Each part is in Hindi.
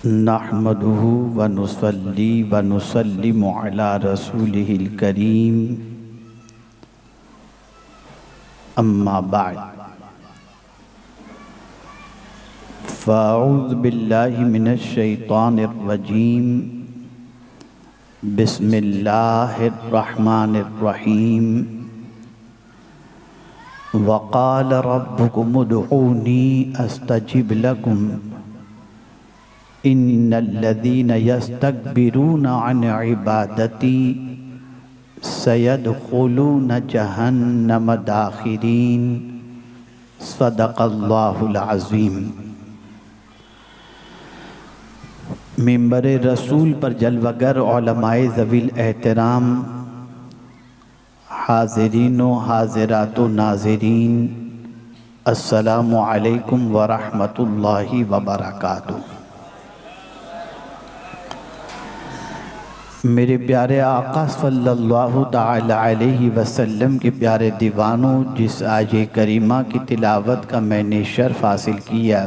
नहमदुहु व नुसल्ली व नुसल्लिमु अला रसूलिहिल करीम अम्मा बाद फ़अऊज़ु बिल्लाहि मिनश शैतानिर रजीम बिस्मिल्लाहिर रहमानिर रहीम वक़ाल रब्बुकुम उदऊनी अस्तजिब लकुम इन्नल्लज़ीना यस्तकबिरूना अन इबादती सयदखुलून जहन्नम दाखिरीन। सदक़ल्लाहुल अज़ीम। मिंबर रसूल पर जलवगर उलमाए ज़वील एहतराम, हाज़रीन व हाज़िरात व नाज़रीन, अस्सलामु अलैकुम व रहमतुल्लाहि व बरकातुहू। मेरे प्यारे आका सल्लल्लाहु ताला अलैहि वसल्लम के प्यारे दीवानों, जिस आये करीमा की तिलावत का मैंने शर्फ हासिल किया,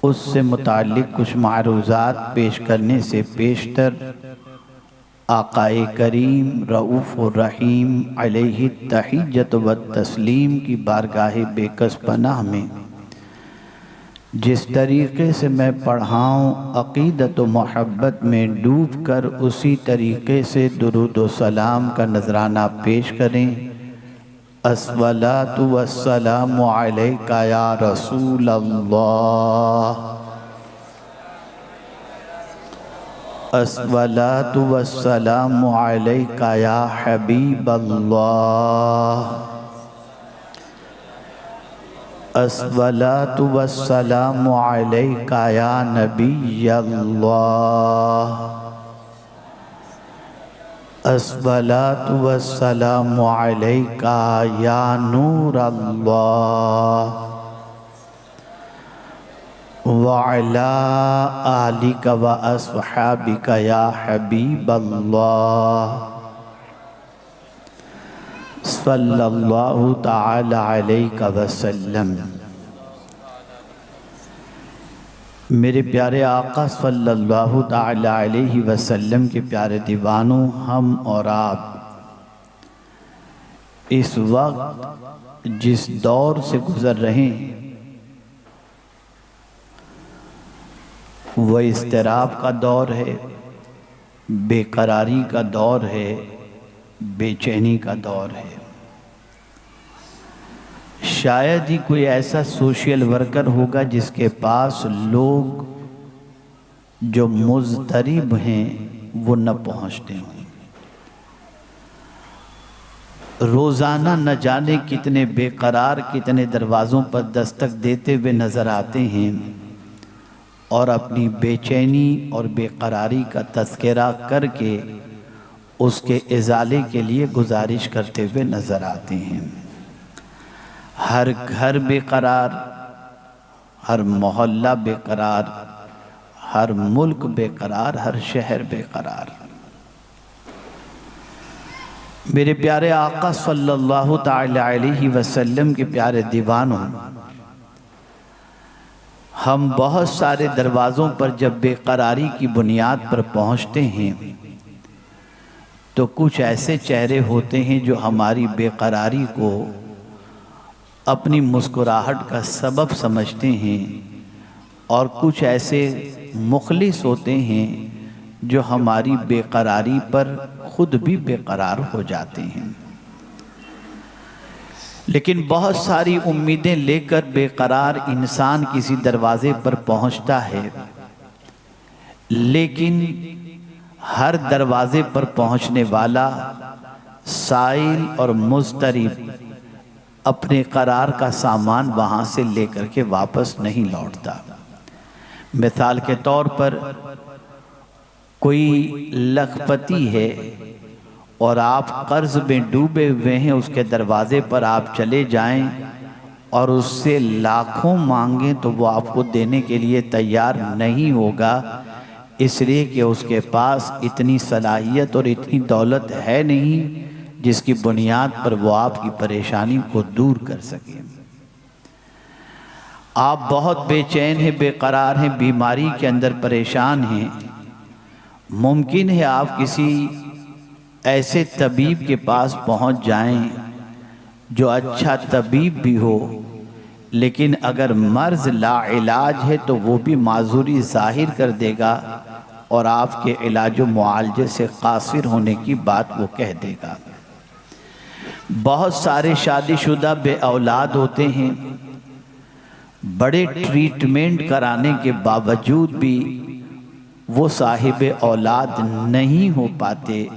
उससे मुताल्लिक़ कुछ मारूज़ात पेश करने से पेशतर आकाए करीम रऊफ़ व रहीम अलैहि तहिय्यत व तस्लीम की बारगाह बेकस पनाह में जिस तरीक़े से मैं पढ़ाऊँ, अक़ीदत व मोहब्बत में डूब कर उसी तरीक़े से दुरूद व सलाम का नजराना पेश करें। अस्सलातु वस्सलामु अलैका या रसूल अल्लाह, अस्सलातु वस्सलामु अलैका या हबीब अल्लाह, अस्सलातु वस्सलामु अलैका या नबी अल्लाह, अस्सलातु वस्सलामु अलैका या नूर अल्लाह व अला आलिका व अस्हाबिका या हबीब अल्लाह सल्लल्लाहु ताला अलैहि वसल्लम। मेरे प्यारे आका सल्लल्लाहु ताला अलैहि वसल्लम के प्यारे दीवानों, हम और आप इस वक्त जिस दौर से गुज़र रहे हैं वह इज़्तिराब का दौर है, बेकरारी का दौर है, बेचैनी का दौर है। शायद ही कोई ऐसा सोशल वर्कर होगा जिसके पास लोग जो मुज़तरिब हैं वो न पहुंचते हों। रोज़ाना न जाने कितने बेकरार कितने दरवाज़ों पर दस्तक देते हुए नज़र आते हैं और अपनी बेचैनी और बेकरारी का तज़किरा करके उसके इज़ाले के लिए गुजारिश करते हुए नज़र आते हैं। हर घर बेकरार, हर मोहल्ला बेकरार, हर मुल्क बेकरार, हर शहर बेकरार। मेरे प्यारे आका सल्लल्लाहु ताला अलैहि वसल्लम के प्यारे दीवानों, हम बहुत सारे दरवाज़ों पर जब बेकरारी की बुनियाद पर पहुँचते हैं तो कुछ ऐसे चेहरे होते हैं जो हमारी बेकरारी को अपनी मुस्कुराहट का सबब समझते हैं और कुछ ऐसे मुखलिस होते हैं जो हमारी बेकरारी पर खुद भी बेकरार हो जाते हैं। लेकिन बहुत सारी उम्मीदें लेकर बेकरार इंसान किसी दरवाजे पर पहुंचता है, लेकिन हर दरवाजे पर पहुंचने वाला साइल और मुज़तरिब अपने करार का सामान वहाँ से लेकर के वापस नहीं लौटता। मिसाल के तौर पर कोई लखपति है और आप कर्ज में डूबे हुए हैं, उसके दरवाजे पर आप चले जाएं और उससे लाखों मांगें तो वो आपको देने के लिए तैयार नहीं होगा, इसलिए कि उसके पास इतनी सलाहियत और इतनी दौलत है नहीं जिसकी बुनियाद पर वो आपकी परेशानी को दूर कर सके। आप बहुत बेचैन हैं, बेकरार हैं, बीमारी के अंदर परेशान हैं। मुमकिन है आप किसी ऐसे तबीब के पास पहुंच जाएं जो अच्छा तबीब भी हो, लेकिन अगर मर्ज़ लाइलाज है तो वो भी माजूरी ज़ाहिर कर देगा और आपके इलाज व मुआलजे से कासिर होने की बात वो कह देगा। बहुत सारे शादीशुदा बे औलाद होते हैं, बड़े ट्रीटमेंट कराने के बावजूद भी वो साहिब औलाद नहीं हो पाते,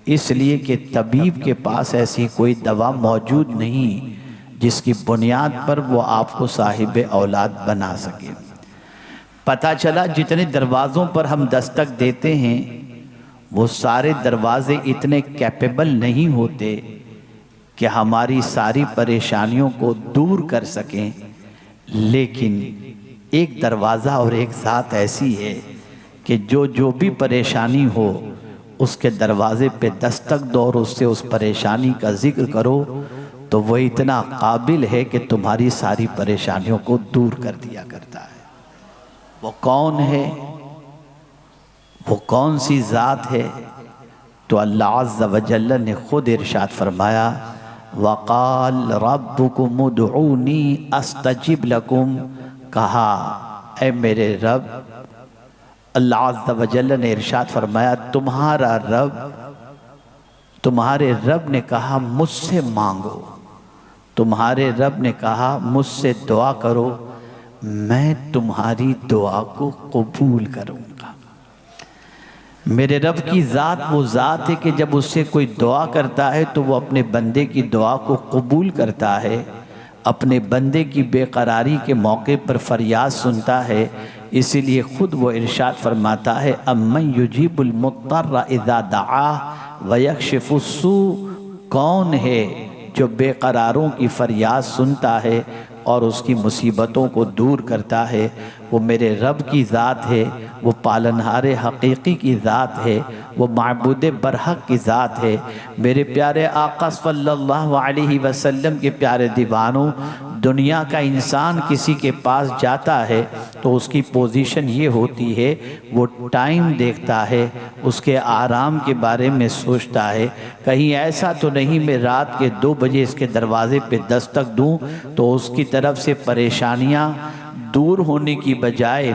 इसलिए कि तबीब के पास ऐसी कोई दवा मौजूद नहीं जिसकी बुनियाद पर वो आपको साहिब औलाद बना सके। पता चला जितने दरवाज़ों पर हम दस्तक देते हैं वो सारे दरवाज़े इतने कैपेबल नहीं होते कि हमारी सारी परेशानियों को दूर कर सकें, लेकिन एक दरवाज़ा और एक ज़ात ऐसी है कि जो भी परेशानी हो उसके दरवाज़े पे दस्तक दो और उससे उस परेशानी का जिक्र करो तो वो इतना काबिल है कि तुम्हारी सारी परेशानियों को दूर कर दिया करता है। वो कौन है, वो कौन सी ज़ात है? तो अल्लाह अज़्ज़ व जल्ल ने खुद इरशाद फरमाया, वक़ाल रब्बुकुम उदऊनी अस्तजिब लकुम, कहा ऐ मेरे रब, अल्लाह अज़्ज़ व जल्ल ने इरशाद फरमाया तुम्हारे रब ने कहा मुझसे मांगो, तुम्हारे रब ने कहा मुझसे दुआ करो, मैं तुम्हारी दुआ को कबूल करूँगा। मेरे रब की ज़ात वो ज़ात है कि जब उससे कोई दुआ करता है तो वो अपने बंदे की दुआ को कबूल करता है, अपने बंदे की बेकरारी के मौके पर फरियाद सुनता है। इसीलिए ख़ुद वो इरशाद फरमाता है, अम्मन युजीबुल मुत्तर्र इज़ा दआ व यक्शिफुस्सू, कौन है जो बेकरारों की फरियाद सुनता है और उसकी मुसीबतों को दूर करता है? वो मेरे रब की ज़ात है, वो पालनहारे हकीकी की ज़ात है, वो माबूद बरहक की ज़ात है। मेरे प्यारे आका सल्लल्लाहु अलैहि वसल्लम के प्यारे दीवानों, दुनिया का इंसान किसी के पास जाता है तो उसकी पोजीशन ये होती है, वो टाइम देखता है, उसके आराम के बारे में सोचता है, कहीं ऐसा तो नहीं मैं रात के 2 बजे इसके दरवाज़े पे दस्तक दूं तो उसकी तरफ से परेशानियां दूर होने की बजाय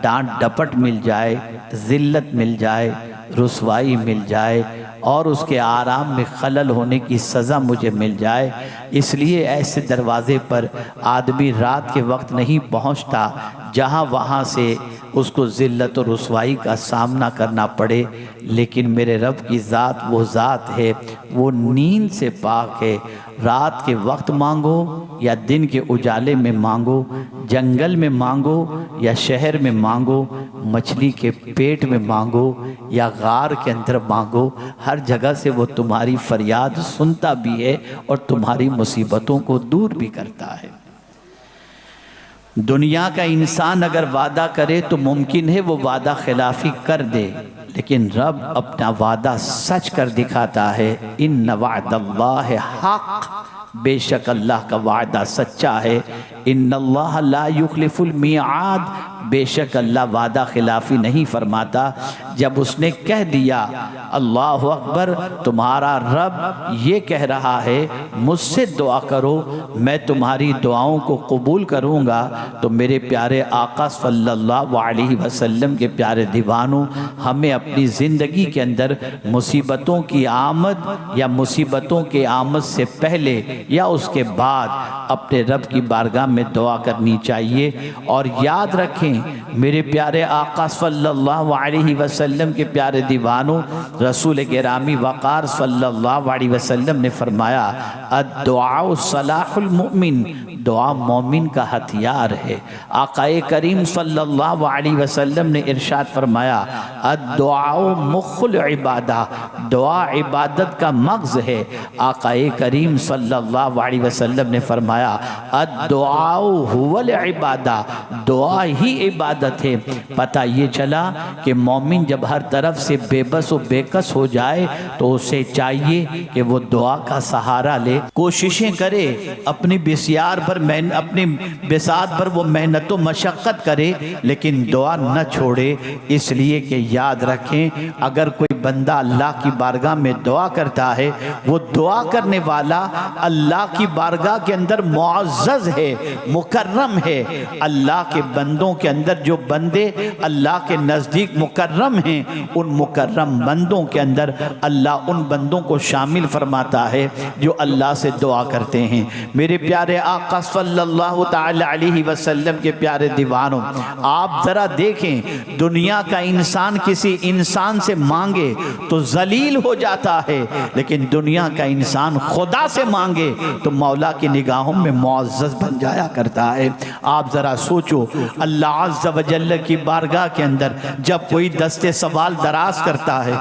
डांट डपट मिल जाए, ज़िल्लत मिल जाए, रुसवाई मिल जाए और उसके आराम में खलल होने की सज़ा मुझे मिल जाए। इसलिए ऐसे दरवाज़े पर आदमी रात के वक्त नहीं पहुंचता जहां वहां से उसको ज़िल्लत और रुसवाई का सामना करना पड़े। लेकिन मेरे रब की ज़ात वो ज़ात है, वो नींद से पाक है। रात के वक्त मांगो या दिन के उजाले में मांगो, जंगल में मांगो या शहर में मांगो, मछली के पेट में मांगो या गार के अंदर मांगो, हर जगह से वो तुम्हारी फरियाद सुनता भी है और तुम्हारी मुसीबतों को दूर भी करता है। दुनिया का इंसान अगर वादा करे तो मुमकिन है वो वादा खिलाफी कर दे, लेकिन रब अपना वादा सच कर दिखाता है। इन्न वअदल्लाहि हक़, बेशक अल्लाह का वादा सच्चा है। इन्नल्लाह ला युखलिफुल मिआद, बेशक अल्लाह वादा खिलाफी नहीं फरमाता। जब उसने कह दिया अल्लाह अकबर, तुम्हारा रब ये कह रहा है मुझसे दुआ करो, मैं तुम्हारी दुआओं को कबूल करूँगा, तो मेरे प्यारे आका सल्लल्लाहु अलैहि वसल्लम के प्यारे दीवानों, हमें अपनी ज़िंदगी के अंदर मुसीबतों की आमद या मुसीबतों के आमद से पहले या उसके बाद अपने रब की बारगाह में दुआ करनी चाहिए। और याद रखें मेरे प्यारे आका सल्लल्लाहु अलैहि वसल्लम के प्यारे दीवानों, रसूल गिरामी वक़ार सल्लल्लाहु अलैहि वसल्लम ने फरमाया, अद्दुआ सलाहुल मुमिन, दुआ मोमिन का हथियार है। आकाए करीम सल्लल्लाहु अलैहि वसल्लम ने इरशाद फरमाया, अद्दुआ मुख्खुल इबादा, दुआ इबादत का मग़ज़ है। आकाए करीम सल्लल्लाहु अलैहि वसल्लम ने फरमाया, अद्दुआ हुवल इबादा, दुआ ही इबादत है। पता ये चला कि मोमिन जब हर तरफ से बेबस और बेकस हो जाए तो उसे चाहिए कि वो दुआ का सहारा ले, कोशिशें करे, अपनी बिस्यार भर अपनी बिसात भर वो मेहनत व मशक्क़त करे, लेकिन दुआ न छोड़े। इसलिए कि याद रखें, अगर कोई बंदा अल्लाह की बारगाह में दुआ करता है, वो दुआ करने वाला अल्लाह की बारगाह के अंदर मुअज़्ज़ज़ है, मुकर्रम है। अल्लाह के बंदों के अंदर जो बंदे अल्लाह के नज़दीक मुकर्रम हैं, उन मुकर्रम बंदों के अंदर अल्लाह उन बंदों को शामिल फरमाता है जो अल्लाह से दुआ करते हैं। मेरे प्यारे आका सल्लल्लाहु तआला अलैहि वसल्लम के प्यारे दीवानों, आप ज़रा देखें, दुनिया का इंसान किसी इंसान से मांगे तो जलील हो जाता है, लेकिन दुनिया का इंसान खुदा से मांगे तो मौला की निगाहों में मुअज़्ज़ज़ बन जाया करता है। आप ज़रा सोचो, अल्लाह अज़्ज़ व जल्ल की बारगाह के अंदर जब कोई दस्ते सवाल दराज करता है,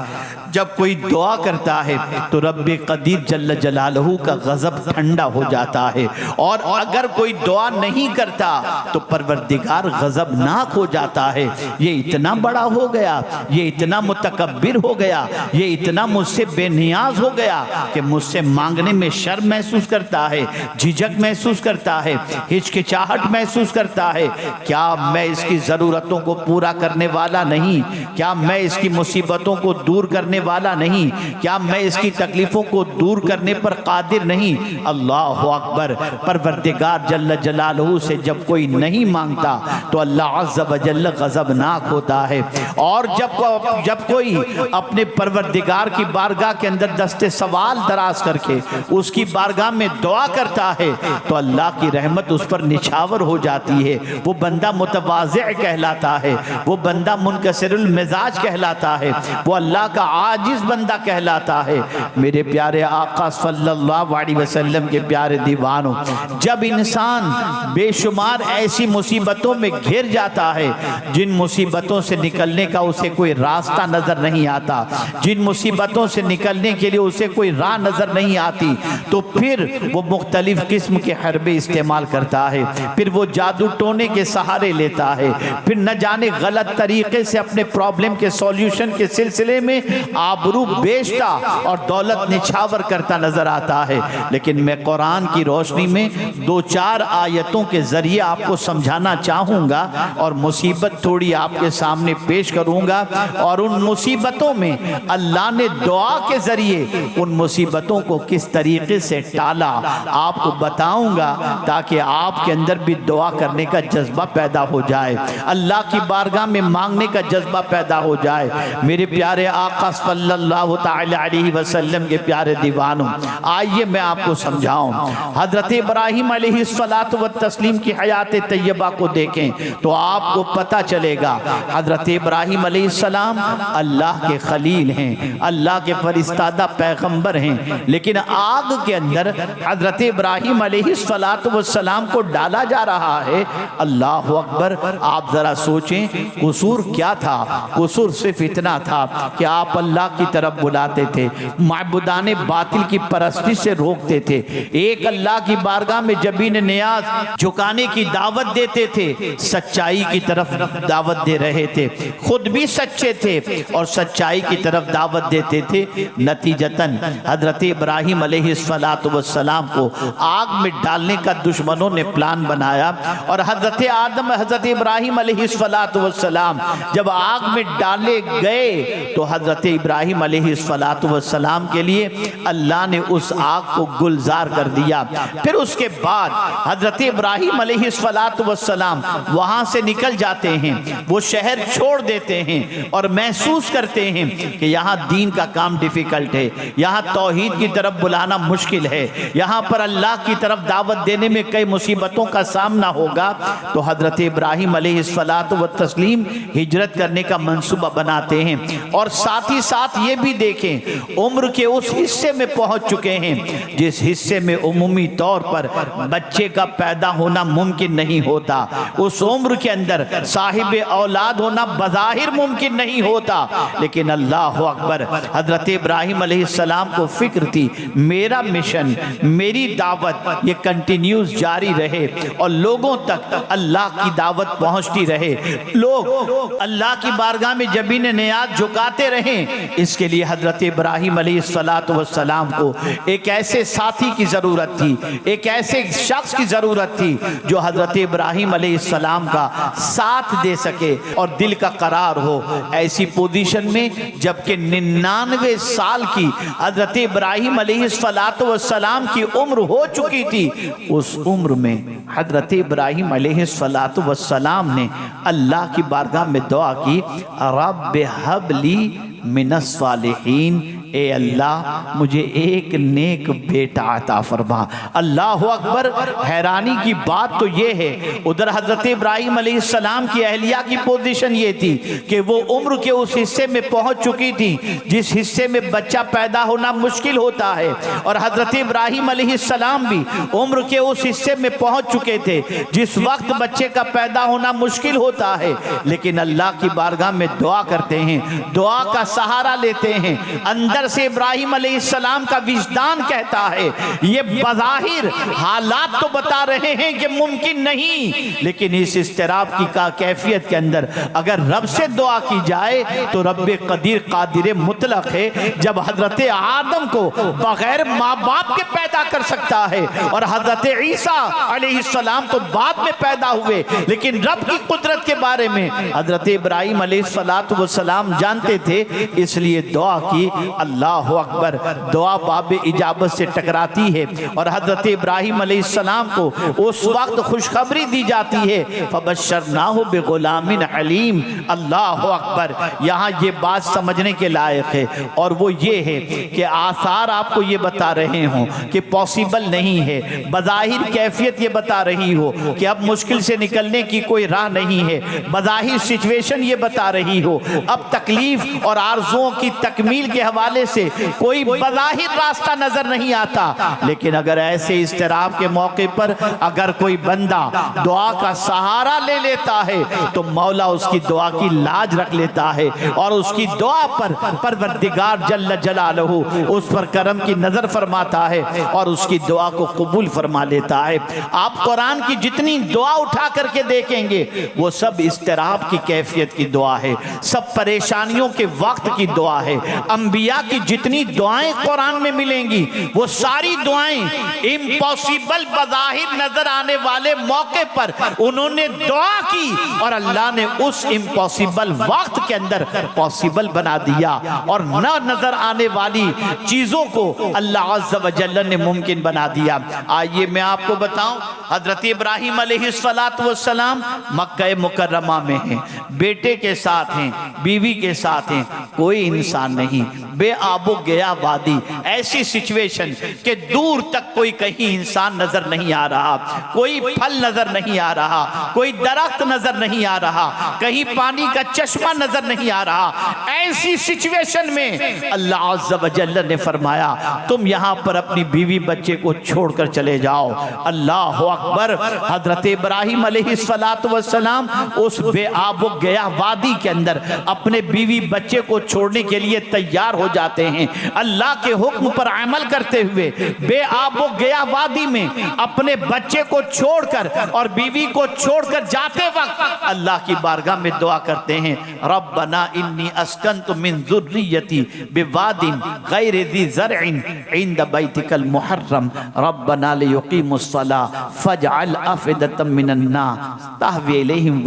जब कोई दुआ करता है, तो रब्बे कदीर जल्ल जलालहू का गज़ब ठंडा हो जाता है। और अगर कोई दुआ नहीं करता तो परवरदिगार गज़बनाक हो जाता है। ये इतना बड़ा हो गया, ये इतना मुतकब्बिर हो गया, ये इतना मुझसे बेनियाज हो गया कि मुझसे मांगने में शर्म महसूस करता है, झिझक महसूस करता है, हिचकिचाहट महसूस करता है। क्या मैं इसकी ज़रूरतों को पूरा करने वाला नहीं? क्या मैं इसकी मुसीबतों को दूर करने वाला नहीं? क्या मैं इसकी तकलीफों को दूर करने पर कादिर नहीं? अल्लाह अकबर। परवरदिगार जल्ल जलालहू से जब कोई नहीं मांगता तो अल्लाह अज़्ज़ व जल्ल गज़बनाक होता है। और जब कोई अपने परवरदिगार की बारगाह के अंदर दस्ते सवाल दराज करके उसकी बारगाह में दुआ करता है तो अल्लाह की रहमत उस पर निछावर हो जाती है। वो बंदा मुतवाज़िअ कहलाता है, वो बंदा मुनकसिरुल मिजाज कहलाता है, वो अल्लाह का आजिज़ बंदा कहलाता है। मेरे प्यारे आका सल्लल्लाहु अलैहि वसल्लम के प्यारे दीवानों, जब इंसान बेशुमार ऐसी मुसीबतों में घिर जाता है जिन मुसीबतों से निकलने का उसे कोई रास्ता नजर नहीं आता, जिन मुसीबतों से निकलने के लिए उसे कोई राह नजर नहीं आती, तो फिर वो मुख्तलिफ किस्म के हरबे इस्तेमाल करता है, फिर वो जादू टोने के सहारे लेता है, फिर न जाने गलत तरीके से अपने प्रॉब्लम के सॉल्यूशन के सिलसिले में आबरू बेचता और दौलत निछावर करता नजर आता है। लेकिन मैं कुरान की रोशनी में दो चार आयतों के जरिए आपको समझाना चाहूँगा और मुसीबत थोड़ी आपके सामने पेश करूँगा, और उन मुसीबतों में अल्लाह ने दुआ के जरिए उन मुसीबतों को किस तरीके से टाला आपको बताऊँगा, ताकि आपके अंदर भी दुआ करने का जज्बा पैदा हो जाए, अल्लाह की बारगाह में मांगने का जज्बा पैदा हो जाए। मेरे प्यारे आका सल्लल्लाहु तआला अलैहि वसल्लम के प्यारे दीवानों, आइए मैं आपको समझाऊं। हजरत इब्राहिम अलैहिस्सलातु व तस्लीम की हयात तैयबा को देखें तो आपको पता चलेगा, हजरत इब्राहिम अलैहिस्सलाम अल्लाह के खलील हैं, अल्लाह के फरिश्तादा पैगंबर हैं, लेकिन आग के अंदर हजरत इब्राहिम अलैहिस्सलातु व सलाम को डाला जा रहा है। अल्लाह अकबर। आप जरा सोचें, कसूर क्या था? कसूर सिर्फ इतना था कि आप अल्लाह की तरफ बुलाते थे, माबूदाने बातिल की परस्ती से रोकते थे, एक अल्लाह की बारगाह में जबीन नियाज झुकाने की दावत देते थे, सच्चाई की तरफ दावत दे रहे थे, खुद भी सच्चे थे और सच्चाई की तरफ दावत देते थे। नतीजतन हजरत इब्राहिम अलैहिस्सलातु वस्सलाम को आग में डालने का दुश्मनों ने प्लान बनाया, और हजरत आदम हजरत इब्राहिम अलैहिस्सलातु वस्सलाम जब आग में डाले गए तो हजरत इब्राहिम अलैहिस्सलातु वस्सलाम के लिए अल्लाह ने उस आग को गुलजार कर दिया। फिर उसके बाद हजरत इब्राहिम अलैहिस्सलातु वस्सलाम वहां से निकल जाते हैं, वो शहर छोड़ देते हैं और महसूस करते हैं कि यहाँ दीन का काम डिफिकल्ट है, यहाँ तौहीद की तरफ बुलाना मुश्किल है, यहाँ पर अल्लाह की तरफ दावत देने में कई मुसीबतों का सामना होगा। तो हजरत इब्राहिम अलैहिस्सलातु व तस्लीम हिजरत करने का मंसूबा बनाते हैं, और साथ ही साथ ये भी देखें उम्र के उस हिस्से में पहुंच चुके हैं जिस हिस्से में उमूमी तौर पर बच्चे का पैदा होना मुमकिन नहीं होता। उस उम्र के अंदर साहिब औलाद होना बज़ाहिर मुमकिन नहीं होता, लेकिन अल्लाह अकबर, हजरत इब्राहिम अलैहिस्सलाम को फिक्र थी मेरा मिशन, मेरी दावत ये कंटिन्यूस जारी रहे और लोगों तक अल्लाह की दावत पहुंचती रहे, लोग अल्लाह की बारगाह में जबीन नियाज झुकाते रहें इसके लिए हजरत इब्राहिम अलैहिस्सलातु वस्सलाम को एक ऐसे साथी की ज़रूरत थी, एक ऐसे शख्स की ज़रूरत थी जो हजरत इब्राहिम अलैहिस्सलाम का साथ दे सके और दिल का करार हो। ऐसी पोजीशन में जबकि 99 साल की हजरत इब्राहिम अलैहिस्सलातु वस्सलाम की उम्र हो चुकी थी, उस उम्र में हजरत इब्राहिम अलैहिस्सलातु वस्सलाम ने अल्लाह की बारगाह में दुआ की, रब्बि हबली मिनस सालिहीन, ए अल्लाह मुझे एक नेक बेटा अता फरमा। अल्लाह अकबर। हैरानी की बात तो ये है, उधर हजरत इब्राहिम अलैहिस्सलाम की अहलिया की पोजीशन ये थी कि वो उम्र के उस हिस्से में पहुंच चुकी थी जिस हिस्से में बच्चा पैदा होना मुश्किल होता है, और हजरत इब्राहिम अलैहिस्सलाम भी उम्र के उस हिस्से में पहुंच चुके थे जिस वक्त बच्चे का पैदा होना मुश्किल होता है। लेकिन अल्लाह की बारगाह में दुआ करते हैं, दुआ का सहारा लेते हैं। अंदर से इब्राहिम अलैहिस्सलाम का विजदान कहता है, ये बज़ाहिर हालात तो बता रहे हैं कि मुमकिन नहीं, लेकिन इस इस्तिराब की का कैफियत के अंदर अगर रब से दुआ की जाए तो रब्बे कदीर कादिर मुतलक है। जब हजरत आदम को बगैर माँ बाप के पैदा कर सकता है और हजरत ईसा अलैहिस्सलाम तो बाद में पैदा हुए, लेकिन रब की कुदरत के बारे में हजरत इब्राहिम अलैहिस्सलातु वस्सलाम जानते थे, इसलिए दुआ की। अल्लाह अकबर। दुआ बाब इजाबत से टकराती है और हजरत इब्राहिम अलैहिस्सलाम को उस वक्त खुशखबरी दी जाती है, फबश्शरनाहु बिगुलामिन हलीम। अल्लाह अकबर। यहाँ ये बात समझने के लायक है, और वो ये है कि आसार आपको ये बता रहे हों कि पॉसिबल नहीं है, बज़ाहिर कैफियत ये बता रही हो कि अब मुश्किल से निकलने की कोई राह नहीं है, बज़ाहिर सिचुएशन ये बता रही हो अब तकलीफ और आरज़ुओं की तकमील के हवाले से कोई बज़ाहिर रास्ता नजर नहीं आता, लेकिन अगर ऐसे इस्तिराब के मौके पर अगर कोई बंदा दुआ का सहारा ले लेता है तो मौला उसकी दुआ की लाज रख लेता है और उसकी दुआ पर परवरदिगार जल्ल जलालहू उस पर करम की नजर फरमाता है और उसकी दुआ को कबूल फरमा लेता है। आप कुरान की जितनी दुआ उठा करके देखेंगे वो सब इस्तिराब की कैफियत की दुआ है, सब परेशानियों के वक्त की दुआ है। अंबिया की जितनी दुआएं कुरान में मिलेंगी वो सारी दुआएं इम्पॉसिबल बज़ाहिर नजर आने वाले मौके पर उन्होंने दुआ की और अल्लाह ने उस इम्पॉसिबल वक्त के अंदर पॉसिबल बना दिया, और न नजर आने वाली चीजों को अल्लाह अज़्ज़ व जल्ल ने मुमकिन बना दिया। आइए मैं आपको बताऊं, हजरत इब्राहिम अलैहिस्सलातु वस्सलाम मक्का मुकर्रमा में हैं, बेटे के साथ हैं, बीवी के साथ हैं, कोई इंसान नहीं, बेआबो गया वादी, ऐसी सिचुएशन कि दूर तक कोई कहीं इंसान नजर नहीं आ रहा, कोई फल नजर नहीं आ रहा, कोई दरख्त नजर नहीं आ रहा, कहीं पानी का चश्मा नजर नहीं आ रहा। ऐसी सिचुएशन में अल्लाह अज़्ज़ व जल्ल ने फरमाया तुम यहां पर अपनी बीवी बच्चे को छोड़कर चले जाओ। अल्लाह अकबर। हजरत इब्राहिम अलैहिस्सलातु वस्सलाम उस बेआबो गया वादी के अंदर अपने बीवी बच्चे को छोड़ने के लिए तैयार हो जाते हैं। अल्लाह के हुक्म पर अमल करते हुए बेआबो गया वादी में अपने बच्चे को छोड़कर और बीवी को छोड़कर जाते वक्त अल्लाह की बारगाह में दुआ करते हैं, रब्बना इन्नी अस्कनतु मिन ज़ुर्रियती बिवादिन गैरि ज़ी ज़रइन इंद बैतिकल मुहर्रम रब्बना लियुक़ीमुस्सला फजअल अफ़िदतम मिनन नास तहवी इलैहिम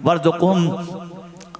वर्ज़ुक़हुम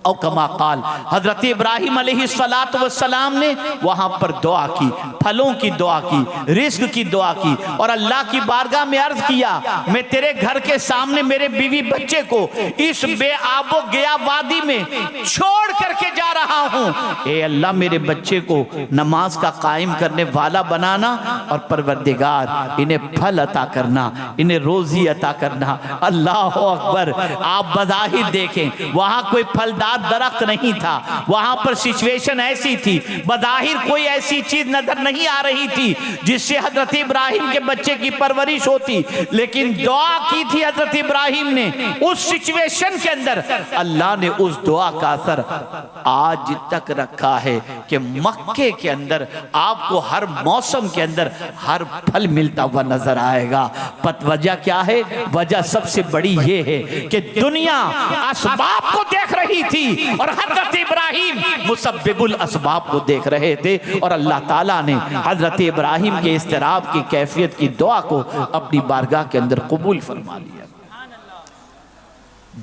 औ कमा क़ाल। हजरत इब्राहिम अलैहिस्सलातु वस्सलाम ने वहां पर दुआ की, फलों की दुआ की, रिज़्क़ की दुआ की और अल्लाह की बारगाह में अर्ज किया मैं तेरे घर के सामने मेरे बीवी बच्चे को इस बेआबो गया वादी में छोड़ करके जा रहा हूं। ए अल्लाह मेरे बच्चे को नमाज का कायम करने वाला बनाना और परवरदिगार इन्हें फल अता करना, इन्हें रोजी अता करना। अल्लाह अकबर। आप बज़ाहिर देखें वहां कोई फलदार दरख्त नहीं था, वहां पर सिचुएशन ऐसी थी, बज़ाहिर कोई ऐसी चीज नजर नहीं आ रही थी जिससे हजरत इब्राहिम के बच्चे की परवरिश होती, लेकिन दुआ की थी हजरत इब्राहिम ने उस सिचुएशन के अंदर। अल्लाह ने उस दुआ का असर आज तक रखा है कि मक्के के अंदर आपको हर मौसम के अंदर हर फल मिलता हुआ नजर आएगा। वजह क्या है? वजह सबसे बड़ी ये है कि दुनिया असबाब को देख रही थी थी और हजरत इब्राहिम मुसब्बिबुल असबाब को देख रहे थे और अल्लाह ताला ने हजरत इब्राहिम के इस्तिराब की कैफियत की दुआ को अपनी बारगाह के अंदर कबूल फरमा लिया।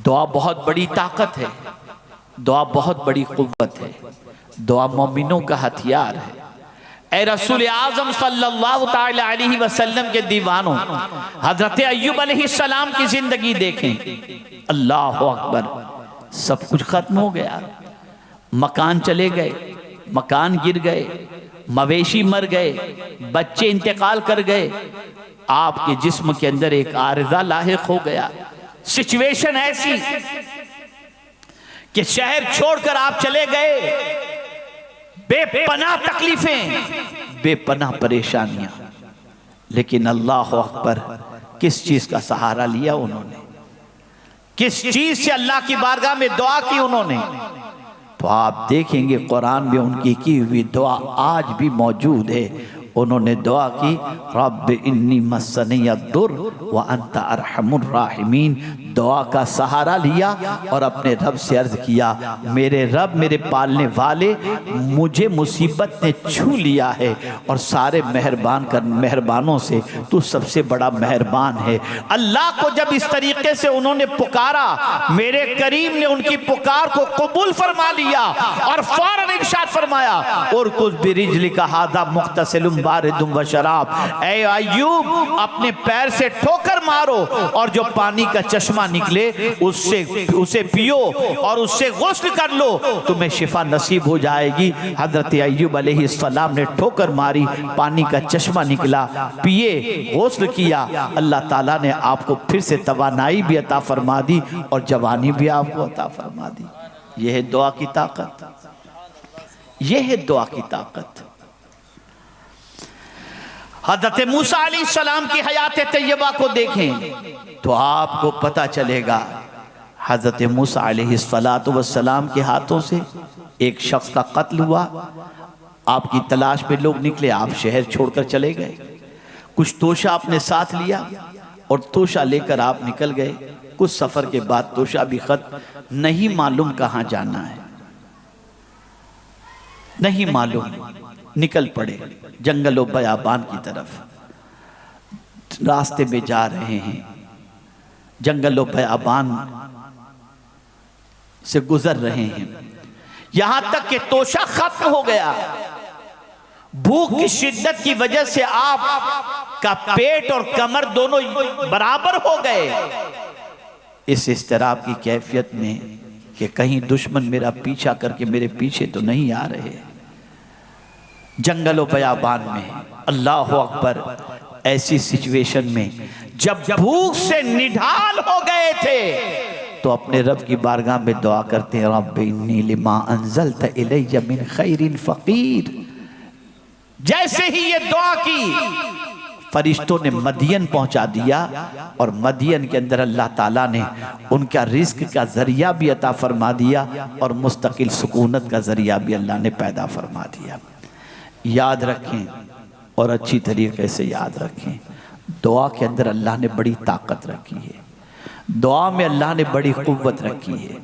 दुआ बहुत बड़ी ताकत है, दुआ बहुत बड़ी कुव्वत है, दुआ मोमिनों का हथियार है। ऐ रसूल आज़म सल्लल्लाहु ताला अलैहि वसल्लम के दीवानों, हजरत अय्यूब अलैहिस्सलाम की जिंदगी देखें। अल्लाह अकबर, सब कुछ खत्म हो गया, मकान चले गए, मकान गिर गए, मवेशी मर गए, बच्चे इंतकाल कर गए, आपके जिस्म के अंदर एक आरिज़ा लाहिक हो गया। सिचुएशन ऐसी कि शहर छोड़कर आप चले गए, बेपनाह तकलीफें, बेपनाह परेशानियां, लेकिन अल्लाह अकबर, किस चीज का सहारा लिया उन्होंने, किस चीज से अल्लाह की बारगाह में दुआ की उन्होंने। तो आप देखेंगे कुरान में उनकी की हुई दुआ आज भी मौजूद है। उन्होंने दुआ की, रब्ब इन्नी मस्सनी अद्दुर व अंता अरहमुर राहिमीन। दुआ का सहारा लिया और अपने रब से अर्ज किया, मेरे रब, मेरे पालने वाले, मुझे मुसीबत ने छू लिया है और सारे मेहरबानों से तू सबसे बड़ा मेहरबान है। अल्लाह को जब इस तरीके से उन्होंने पुकारा, मेरे करीम ने उनकी पुकार को कबूल फरमा लिया और फौरन इरशाद फरमाया, और कुछ बिरिजली का हादा मुख्तसिलुम बारिदुम व शराब। ऐ अय्यूब, अपने पैर से ठोकर मारो और जो पानी का चश्मा निकले उसे पियो और उससे गुस्ल कर लो, तुम्हें शिफा नसीब हो जाएगी। हजरत अय्यूब अलैहिस्सलाम ने ठोकर मारी, पानी का चश्मा निकला, पिए, गुस्ल किया। अल्लाह ताला ने आपको फिर से तवानाई भी अता फरमा दी और जवानी भी आपको अता फरमा दी। यह है दुआ की ताकत, यह है दुआ की ताकत। हज़रत मूसा अलैहिस्सलाम की हयात तैयबा को देखें तो आपको पता चलेगा, हज़रत मूसा अलैहिस्सलाम के हाथों से एक शख्स का कत्ल हुआ। आपकी तलाश में लोग निकले, आप शहर छोड़कर चले गए, कुछ तोशा अपने साथ लिया और तोशा लेकर आप निकल गए। कुछ सफ़र के बाद तोशा भी खत्म, नहीं मालूम कहाँ जाना है, नहीं मालूम। निकल पड़े जंगल और बयाबान की तरफ। रास्ते में जा रहे हैं, जंगल और बयाबान से गुजर रहे हैं, यहां तक कि तोशा खत्म हो गया। भूख की शिद्दत की वजह से आप का पेट और कमर दोनों बराबर हो गए। इस इस्तिराब की कैफियत में कि कहीं दुश्मन मेरा पीछा करके मेरे पीछे तो नहीं आ रहे, जंगलों बयाबान में। अल्लाह अकबर, ऐसी सिचुएशन में जब भूख से निढाल हो गए थे तो अपने रब की बारगाह में दुआ करते हैं, रब्बि इन्नी लिमा अंज़लत इलैया मिन खैरिन फ़क़ीर। जैसे ही ये दुआ की, फरिश्तों ने मदियन पहुंचा दिया और मदियन के अंदर अल्लाह ताला ने उनका रिस्क का जरिया भी अता फरमा दिया और मुस्तकिल सुकूनत का जरिया भी अल्लाह ने पैदा फरमा दिया। याद रखें और अच्छी तरीके से याद रखें, दुआ के अंदर अल्लाह ने बड़ी ताकत रखी है, दुआ में अल्लाह ने बड़ी कुव्वत रखी है।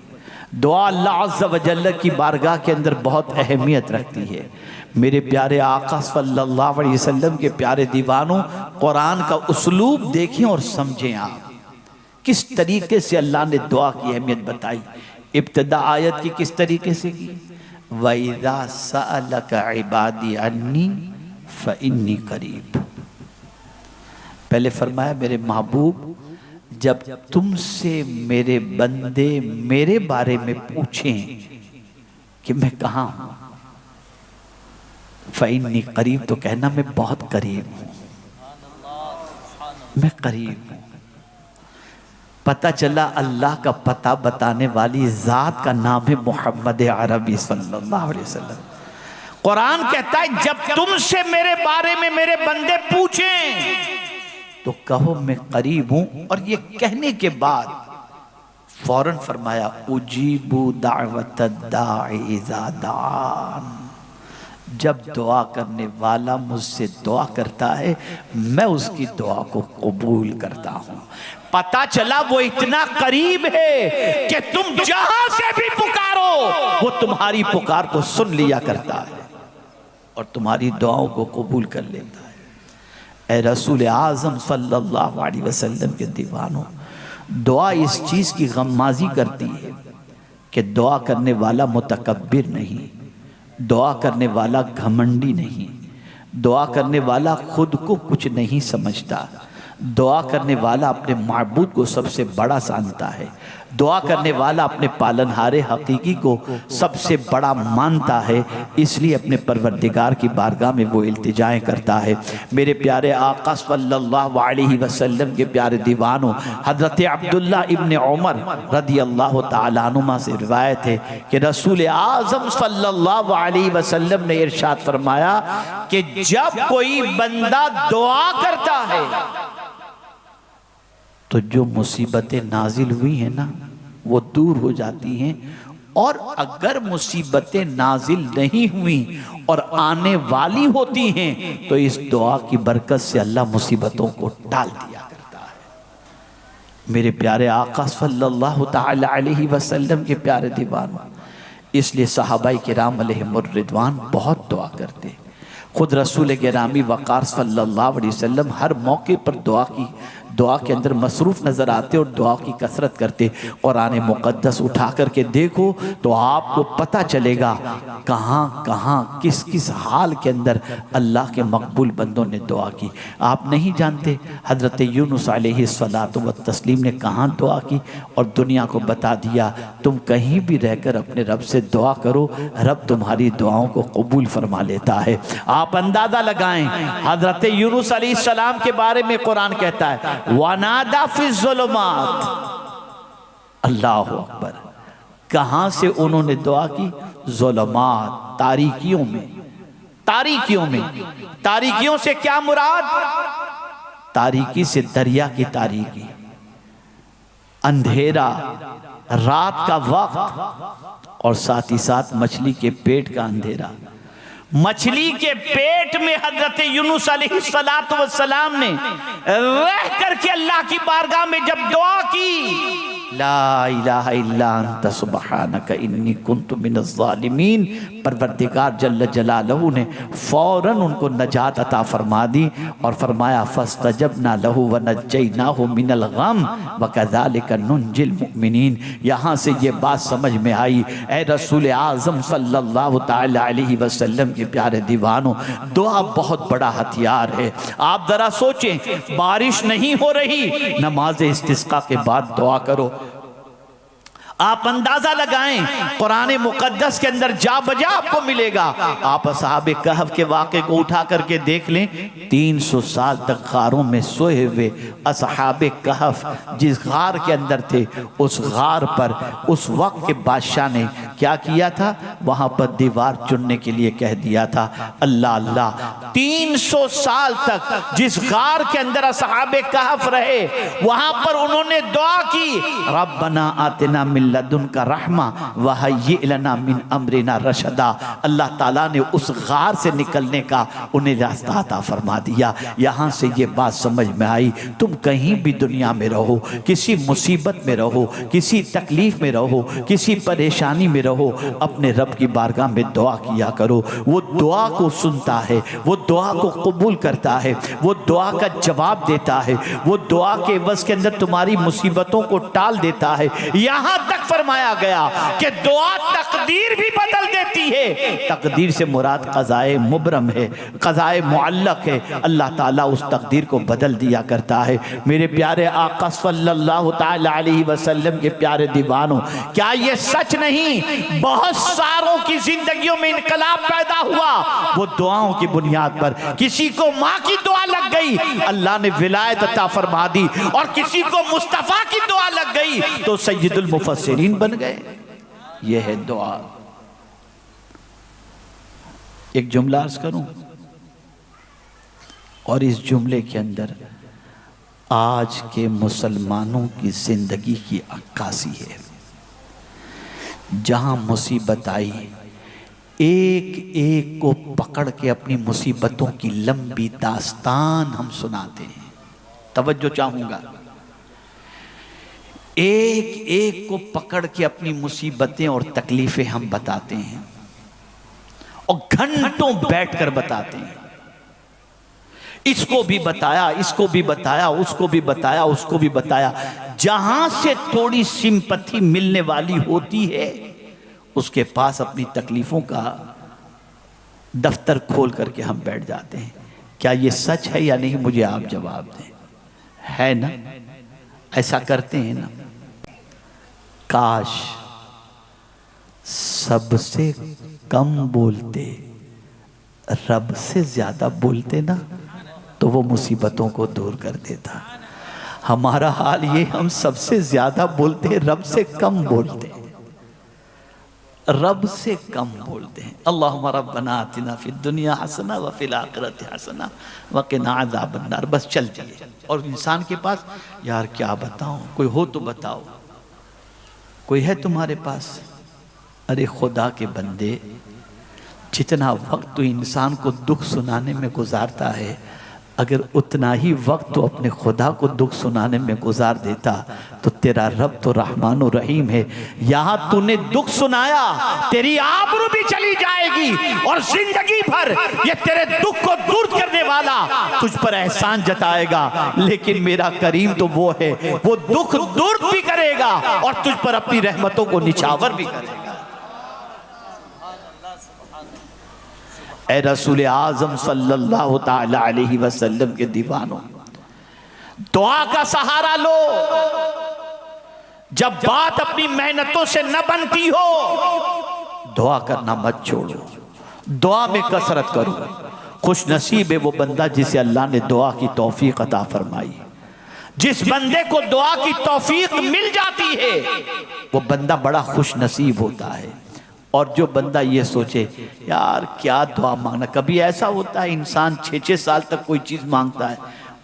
दुआ अल्लाह अज़्ज़ व जल्ल की बारगाह के अंदर बहुत अहमियत रखती है। मेरे प्यारे आका सल्लल्लाहु अलैहि वसल्लम के प्यारे दीवानों, कुरान का उसलूब देखें और समझें आप किस तरीके से अल्लाह ने दुआ की अहमियत बताई। इब्तिदा आयत की किस तरीके से की, वइज़ा सअलका इबादी अन्नी फ़इन्नी करीब। पहले फरमाया, मेरे महबूब, जब तुमसे मेरे बंदे मेरे बारे में पूछें कि मैं कहाँ हूं, फ़इन्नी करीब, तो कहना मैं बहुत करीब हूं, मैं करीब हूं। पता चला अल्लाह का पता बताने वाली जात का नाम है मोहम्मद अरबी सल्लल्लाहु अलैहि वसल्लम। कुरान कहता है, जब तुमसे मेरे बारे में मेरे बंदे पूछें तो कहो मैं करीब हूं। और ये कहने के बाद फौरन फरमाया, उजीबु दावत दाई इज़ा दान। जब दुआ करने वाला मुझसे दुआ करता है, मैं उसकी दुआ को कबूल करता हूं। पता चला वो इतना करीब है कि तुम जहां से भी पुकारो वो तुम्हारी पुकार को सुन लिया करता है और तुम्हारी दुआओं को कबूल कर लेता है। ए रसूल आज़म सल्लल्लाहु अलैहि वसल्लम के दीवानों, दुआ इस चीज़ की गम्माजी करती है कि दुआ करने वाला मुतकब्बिर नहीं, दुआ करने वाला घमंडी नहीं, दुआ करने वाला खुद को कुछ नहीं समझता, दुआ करने वाला अपने माबूद को सबसे बड़ा जानता है, दुआ करने वाला अपने पालनहारे हकीकी को सबसे बड़ा मानता है, इसलिए अपने परवरदिगार की बारगाह में वो इल्तिजाएं करता है। मेरे प्यारे आका सल्लल्लाहु अलैहि वसल्लम के प्यारे दीवानों, हज़रत अब्दुल्ला इब्न उमर रदी अल्लाह तआला अन्हुमा से रिवायत है कि रसूल आज़म सल्लल्लाहु अलैहि वसल्लम ने इरशाद फरमाया कि जब कोई बंदा दुआ करता है तो जो मुसीबतें नाजिल हुई हैं ना वो दूर हो जाती हैं, और अगर मुसीबतें नाजिल नहीं हुई और आने वाली होती हैं तो इस दुआ की बरकत से अल्लाह मुसीबतों को टाल दिया करता है। मेरे प्यारे आका सल्लल्लाहु तआला अलैहि वसल्लम के प्यारे दीवानों, इसलिए सहाबाई किराम अलैहिमुर रिदवान बहुत दुआ करते। खुद रसूल गिरामी वक़ार सल्लल्लाहु अलैहि वसल्लम हर मौके पर दुआ के अंदर मसरूफ़ नज़र आते और दुआ की कसरत करते। कुरान मुक़द्दस उठा करके देखो तो आपको पता चलेगा कहाँ कहाँ किस किस हाल के अंदर अल्लाह के मकबूल बंदों ने दुआ की। आप नहीं जानते हज़रत यूनुस अलैहिस्सलातु व तस्लीम ने कहाँ दुआ की, और दुनिया को बता दिया तुम कहीं भी रहकर अपने रब से दुआ करो, रब तुम्हारी दुआओं को कबूल फरमा लेता है। आप अंदाज़ा लगाएं, हज़रत यूनुस अलैहिस्सलाम के बारे में कुरान कहता है वनादा फिज़्ज़ुलुमात, अल्लाह अकबर, कहां से उन्होंने दुआ की? ज़ुलुमात, तारीकियों में। तारीकियों में, तारीकियों से क्या मुराद? तारीकी से दरिया की तारीकी, अंधेरा, रात का वक्त, और साथ ही साथ मछली के पेट का अंधेरा। मछली के पेट में हजरत यूनुस अलैहिस्सलातु वस्सलाम ने रह करके अल्लाह की बारगाह में जब दुआ की, ला इलाहा इल्ला अंत सुब्हानक इन्नी कुन्तु मिनज़ ज़ालिमीन, परवरदिगार जल्ल जलालहू ने फौरन उनको नजात अता फरमा दी और फरमाया फस्तजबना लहू व नज्जयनाहु मिनल गम व कज़ालिका नुंजिल मुमिनीन। यहाँ से ये बात समझ में आई, ए रसूल आज़म सल्लल्लाहु तआला अलैहि वसल्लम के प्यारे दीवानों, दुआ बहुत बड़ा हथियार है। आप जरा सोचें, बारिश नहीं हो रही, नमाज इस्तिस्का के बाद दुआ करो। आप अंदाजा लगाएं, कुरान मुकद्दस के अंदर जा बजा आपको मिलेगा। आप असहाबे कहफ के वाक़े को उठा करके देख लें, 300 साल तक गारों में सोए हुए असहाबे कहफ जिस गार के अंदर थे, उस गार पर उस वक्त के बादशाह ने क्या किया था? वहां पर दीवार चुनने के लिए कह दिया था। अल्लाह अल्लाह, 300 साल तक जिस गार के अंदर असहाबे कहफ रहे, वहां पर उन्होंने दुआ की, रब्बना आतिना मिन लदुनका रहमा वहय्यि लना मिन अमरिना रशदा। अल्लाह ताला ने उस गार से निकलने का उन्हें रास्ता अता फरमा दिया। यहाँ से ये बात समझ में आई, तुम कहीं भी दुनिया में रहो, किसी मुसीबत में रहो, किसी तकलीफ में रहो, किसी परेशानी में रहो, अपने रब की बारगाह में दुआ किया करो। वो दुआ को सुनता है, वो दुआ को कबूल करता है, वो दुआ का जवाब देता है, वो दुआ के वस के अंदर तुम्हारी मुसीबतों को टाल देता है। यहाँ तक फरमाया गया कि दुआ तकदीर भी बदल देती है। तकदीर से मुराद क़ज़ाए मुबरम है, क़ज़ाए मुअल्लक़ है। अल्लाह ताला उस तकदीर को बदल दिया करता है। मेरे प्यारे आका सल्लल्लाहु तआला अलैहि वसल्लम के प्यारे दीवानों, क्या ये सच नहीं बहुत सारों की जिंदगियों में इनकलाब पैदा हुआ वो दुआओं की बुनियाद पर? किसी को माँ की दुआ लग गई, अल्लाह ने विलायत अता फरमा दी, और किसी को मुस्तफ़ा की दुआ लग गई तो सय्यदुल मुफस्सिरीन बन गए। ये है दुआ। एक जुमला अर्ज करूं, और इस जुमले के अंदर आज के मुसलमानों की जिंदगी की अक्कासी है। जहां मुसीबत आई, एक एक को पकड़ के अपनी मुसीबतों की लंबी दास्तान हम सुनाते हैं। तवज्जो चाहूंगा, एक एक को पकड़ के अपनी मुसीबतें और तकलीफें हम बताते हैं और घंटों बैठकर बताते हैं। इसको भी बताया, इसको भी बताया, उसको भी बताया, उसको भी बताया। जहां से थोड़ी सिंपैथी मिलने वाली होती है उसके पास अपनी तकलीफों का दफ्तर खोल करके हम बैठ जाते हैं। क्या ये सच है या नहीं, मुझे आप जवाब दें। है ना? ऐसा करते हैं ना? काश सबसे कम बोलते, रब से ज्यादा बोलते ना, तो वो मुसीबतों को दूर कर देता। हमारा हाल ये, हम सबसे ज्यादा बोलते, रब से कम बोलते, रब से कम बोलते हैं। अल्लाहुम्मा रब्बना आतिना फिद दुनिया हसना व फिल आखिरति हसना व क़िना अज़ाबन नार। बस चलती है। और इंसान के पास, यार क्या बताऊं, कोई हो तो बताओ, कोई है तुम्हारे पास? अरे खुदा के बंदे, जितना वक्त तो इंसान को दुख सुनाने में गुजारता है, अगर उतना ही वक्त तो अपने खुदा को दुख सुनाने में गुजार देता तो तेरा रब तो रहमान और रहीम है। यहां तूने दुख सुनाया, तेरी आबरू भी चली जाएगी और जिंदगी भर ये तेरे दुख को दूर करने वाला तुझ पर एहसान जताएगा। लेकिन मेरा करीम तो वो है, वो दुख दूर भी करेगा और तुझ पर अपनी रहमतों को निछावर भी करेगा। ए रसूल आज़म सल्लल्लाहु ताला अलैहि वसल्लम के दीवानों, दुआ का सहारा लो। जब बात अपनी मेहनतों से न बनती हो, दुआ करना मत छोड़ो, दुआ में कसरत करो। खुश नसीब है वो बंदा जिसे अल्लाह ने दुआ की तौफीक अता फरमाई। जिस बंदे को दुआ की तौफीक मिल जाती है वो बंदा बड़ा खुश नसीब होता है। और जो बंदा ये सोचे यार क्या दुआ मांगना, कभी ऐसा होता है इंसान 6-6 साल तक कोई चीज़ मांगता है,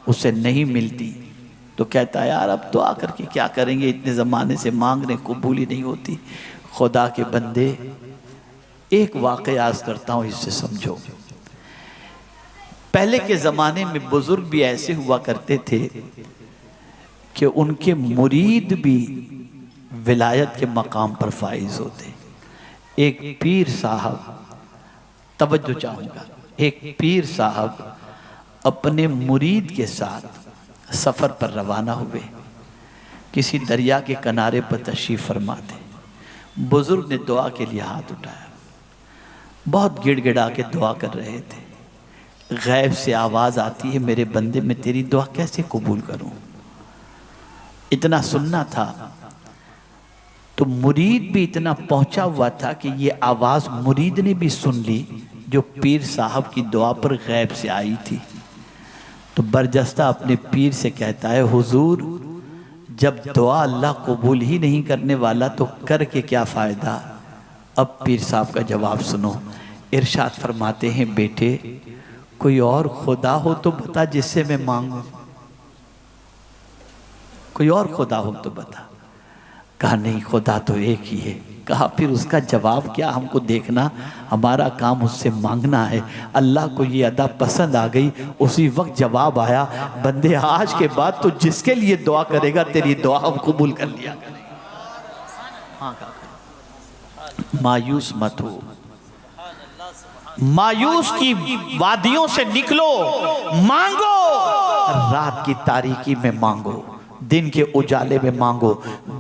उसे नहीं मिलती तो कहता है यार अब दुआ करके क्या करेंगे, इतने ज़माने से मांग रहे कबूल ही नहीं होती। खुदा के बंदे, एक वाक़या आज करता हूँ, इससे समझो। पहले के ज़माने में बुज़ुर्ग भी ऐसे हुआ करते थे कि उनके मुरीद भी विलायत के मकाम पर फाइज होते। एक पीर साहब, तवज्जो चाहूँगा, एक पीर साहब अपने मुरीद के साथ सफ़र पर रवाना हुए। किसी दरिया के किनारे पर तशरीफ़ फरमा थे। बुज़ुर्ग ने दुआ के लिए हाथ उठाया, बहुत गिड़गिड़ा के दुआ कर रहे थे। गैब से आवाज़ आती है, मेरे बंदे मैं तेरी दुआ कैसे कबूल करूँ। इतना सुनना था तो मुरीद भी इतना पहुंचा हुआ था कि ये आवाज़ मुरीद ने भी सुन ली जो पीर साहब की दुआ पर गैब से आई थी। तो बरजस्ता अपने पीर से कहता है, हुजूर जब दुआ अल्लाह कबूल ही नहीं करने वाला तो करके क्या फ़ायदा। अब पीर साहब का जवाब सुनो। इरशाद फरमाते हैं, बेटे कोई और खुदा हो तो बता जिससे मैं मांगूं, कोई और खुदा हो तो बता। कहा नहीं, खुदा तो एक ही है। कहा फिर उसका जवाब क्या हमको देखना, हमारा काम उससे मांगना है। अल्लाह को ये अदा पसंद आ गई, उसी वक्त जवाब आया, बंदे आज के बाद तो जिसके लिए दुआ करेगा तेरी दुआ हम कबूल कर लिया करेंगे। हाँ, मायूस मत हो, मायूस की वादियों से निकलो, मांगो, रात की तारीकी में मांगो, दिन के उजाले में मांगो।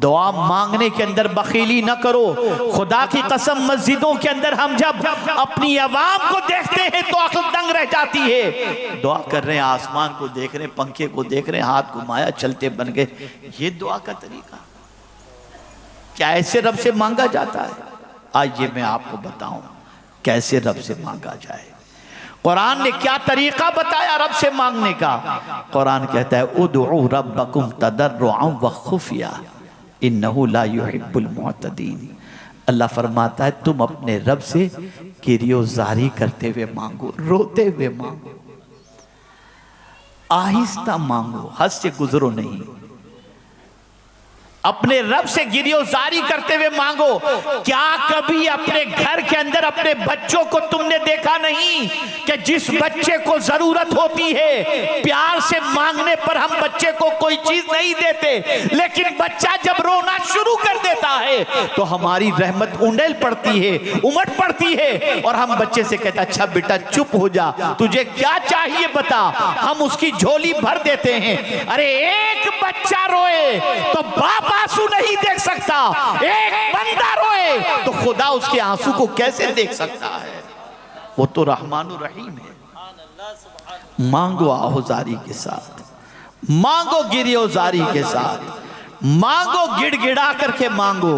दुआ मांगने के अंदर बखीली न करो। खुदा की कसम मस्जिदों के अंदर हम जब अपनी आवाम को देखते हैं तो अक्ल दंग रह जाती है। दुआ कर रहे हैं, आसमान को देख रहे हैं, पंखे को देख रहे हैं, हाथ घुमाया चलते बन गए। ये दुआ का तरीका क्या ऐसे रब से मांगा जाता है? आइए मैं आपको बताऊं कैसे रब से मांगा जाए। कुरान ने क्या तरीका बताया रब से मांगने का। कुरान कहता है, उदउ रब्बकुम तदर्रुअन व खुफिया इन्नहु ला युहिब्बुल मुअतदीन। अल्लाह फरमाता है तुम अपने रब से किरियोजारी करते हुए मांगो, रोते हुए मांगो, आहिस्ता मांगो, हद से गुजरो नहीं। अपने रब से गिरियोजारी करते हुए मांगो। क्या कभी अपने घर के अंदर अपने बच्चों को तुमने देखा नहीं कि जिस बच्चे को जरूरत होती है प्यार से मांगने पर हम बच्चे को कोई चीज नहीं देते, लेकिन बच्चा जब रोना शुरू कर देता है तो हमारी रहमत उंडेल पड़ती है, उमड़ पड़ती है, और हम बच्चे से कहते अच्छा बेटा चुप हो जा, तुझे क्या चाहिए बता, हम उसकी झोली भर देते हैं। अरे एक बच्चा रोए तो बाप आंसू नहीं देख सकता, एक बंदा रोए तो खुदा उसके आंसू को कैसे देख सकता है? वो तो रहमानुर रहीम है। मांगो आहोजारी के साथ, मांगो गिरियोजारी के साथ, मांगो गिड़गिड़ा करके मांगो।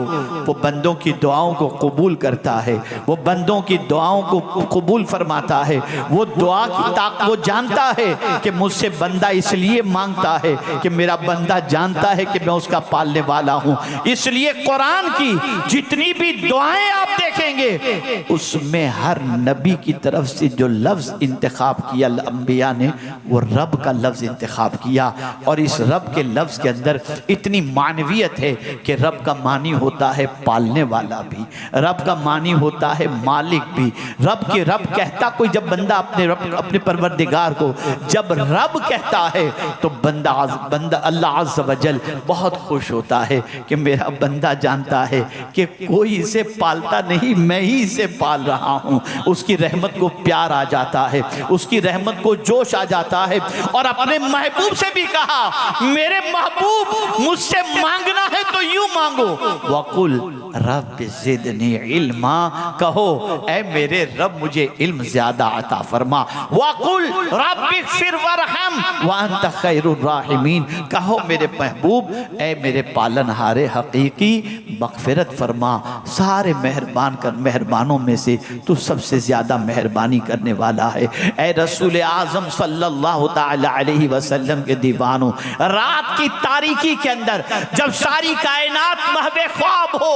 वो बंदों की दुआओं को कबूल करता है, वो बंदों की दुआओं को कबूल फरमाता है। वो दुआ की वो जानता है कि मुझसे बंदा इसलिए मांगता है कि मेरा बंदा जानता है कि मैं उसका पालने वाला हूँ। इसलिए कुरान की जितनी भी दुआएं आप देखेंगे उसमें हर नबी की तरफ से जो लफ्ज़ इंतखाब किया अंबिया ने, वो रब का लफ्ज़ इंतखाब किया। और इस रब के लफ्ज़ के अंदर इतनी मानवियत है कि रब का मानी होता है पालने वाला भी, रब का मानी होता है मालिक भी। रब कहता कोई जब बंदा अपने परवरदिगार को जब रब कहता है तो बंदा अल्लाह अज़्ज़ व जल बहुत खुश होता है कि मेरा बंदा जानता है कि कोई इसे पालता नहीं, मैं ही इसे पाल रहा हूँ। उसकी रहमत को प्यार आ जाता है, उसकी रहमत को जोश आ जाता है। और अपने महबूब से भी कहा मेरे महबूब मुझसे मांगना है तो यूं मांगो, वकुल रब ज़िदनी इल्मा, कहो ऐ मेरे रब मुझे इल्म ज्यादा अता फरमा। वकुल रब्बिग़फिर वरहम व अंत खैरुर राहिमीन, कहो मेरे महबूब ऐ मेरे पालनहारे हकीकी मग़फ़िरत फरमा, सारे मेहरबानों में से तू सबसे ज्यादा मेहरबानी करने वाला है। ऐ रसूल आज़म सल्लल्लाहु तआला अलैहि वसल्लम के दीवानों, रात की तारीकी के अंदर जब सारी कायनात महवे ख्वाब हो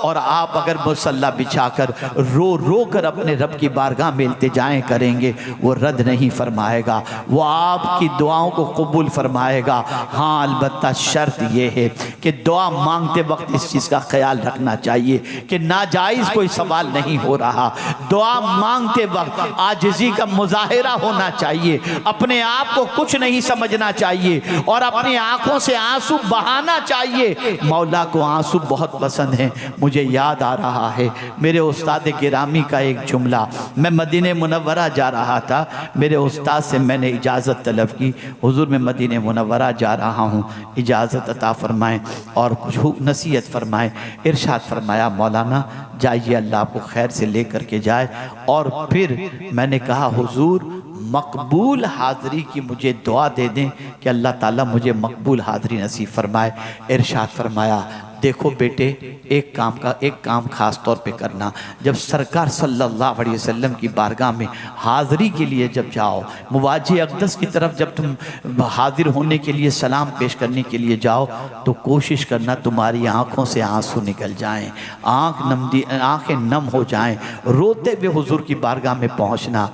और आप अगर मुसल्ला बिछाकर रो रो कर अपने रब की बारगाह में इल्तिजाएं करेंगे, वो रद्द नहीं फरमाएगा, वो आपकी दुआओं को कबूल फरमाएगा। हाँ अलबत्ता शर्त ये है कि दुआ मांगते वक्त इस चीज़ का ख्याल रखना चाहिए कि नाजायज़ कोई सवाल नहीं हो रहा। दुआ मांगते वक्त आजिज़ी का मुजाहिरा होना चाहिए, अपने आप को कुछ नहीं समझना चाहिए और अपनी आंखों से आंसू बहाना चाहिए। मौला को आंसू बहुत पसंद है। मुझे याद आ रहा है मेरे उस्ताद गिरामी का एक जुमला। मैं मदीने मुनव्वरा जा रहा था, मेरे उस्ताद से मैंने इजाज़त तलब की, हुजूर मैं मदीने मुनव्वरा जा रहा हूँ, इजाज़त अता फरमाएं और कुछ नसीहत फरमाएं। इरशाद फरमाया मौलाना जाइए, अल्लाह आपको खैर से ले करके जाए। और फिर मैंने कहा हुजूर मकबूल हाज़री की मुझे दुआ दे दें कि अल्लाह ताला मुझे मकबूल हाज़री नसीब फरमाए। इरशाद फरमाया देखो बेटे एक काम ख़ास तौर पे करना, जब सरकार सल्लल्लाहु अलैहि वसल्लम की बारगाह में हाज़री के लिए जब जाओ, मुवाज़े अक़दस की तरफ जब तुम हाजिर होने के लिए सलाम पेश करने के लिए जाओ तो कोशिश करना तुम्हारी आँखों से आंसू निकल जाएं, आँखें नम हो जाएं, रोते हुए हुजूर की बारगाह में पहुँचना,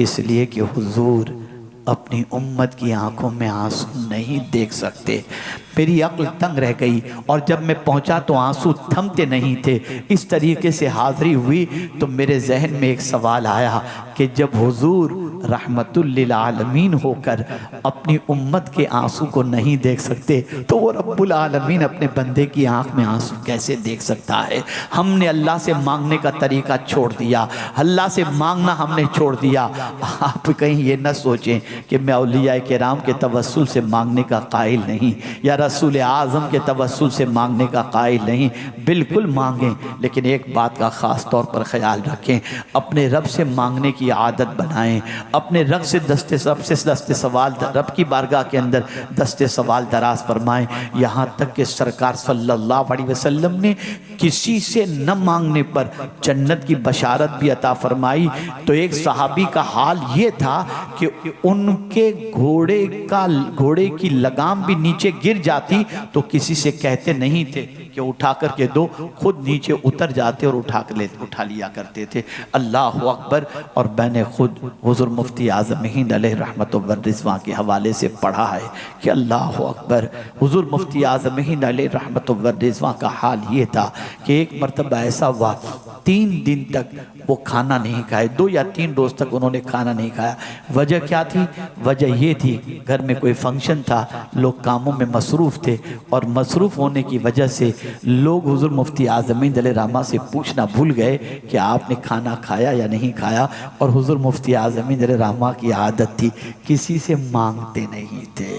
इसलिए कि हुजूर अपनी उम्मत की आंखों में आंसू नहीं देख सकते। मेरी अक्ल तंग रह गई और जब मैं पहुंचा तो आंसू थमते नहीं थे। इस तरीके से हाज़री हुई तो मेरे जहन में एक सवाल आया कि जब हुजूर रहमतुल लिल आलमीन होकर अपनी उम्मत के आंसू को नहीं देख सकते तो वो रब्बुल आलमीन अपने बंदे की आंख में आंसू कैसे देख सकता है? हमने अल्लाह से मांगने का तरीका छोड़ दिया, अल्लाह से मांगना हमने छोड़ दिया। आप कहीं ये न सोचें कि मैं औलिया किराम के तवस्सुल से मांगने का कायल नहीं या रसूल आज़म के तवस्सुल से मांगने का कायल नहीं। बिल्कुल मांगें, लेकिन एक बात का ख़ास तौर पर ख्याल रखें, अपने रब से मांगने की आदत बनाएं, अपने रब से दस्ते सवाल रब की बारगाह के अंदर दस्ते सवाल दराज फरमाएं। यहाँ तक कि सरकार सल्लल्लाहु अलैहि वसल्लम ने किसी से न मांगने पर जन्नत की बशारत भी अता फरमाई। तो एक सहाबी का हाल ये था कि उनके घोड़े की लगाम भी नीचे गिर जाती तो किसी से कहते नहीं थे कि उठा कर के दो, खुद नीचे उतर जाते और उठा लिया करते थे। अल्लाह अकबर। और मैंने खुद हुज़ूर मुफ्ती आज़म हिंद अलैहि रहमत व रिज़वान के हवाले से पढ़ा है कि अल्लाह अकबर, हुज़ूर मुफ्ती आज़म हिंद अलैहि रहमत व रिज़वान का हाल ये था कि एक मरतबा ऐसा हुआ 3 दिन तक वो खाना नहीं खाए, 2 या 3 रोज़ तक उन्होंने खाना नहीं खाया। वजह क्या थी? वजह ये थी घर में कोई फंक्शन था, लोग कामों में मसरूफ़ थे और मसरूफ़ होने की वजह से लोग हुज़ूर मुफ्ती आज़म हिंद अलैहि रहमा से पूछना भूल गए कि आपने खाना खाया या नहीं खाया। और हुज़ूर मुफ्ती आज़म हिंद अलैहि रहमा की आदत थी किसी से मांगते नहीं थे,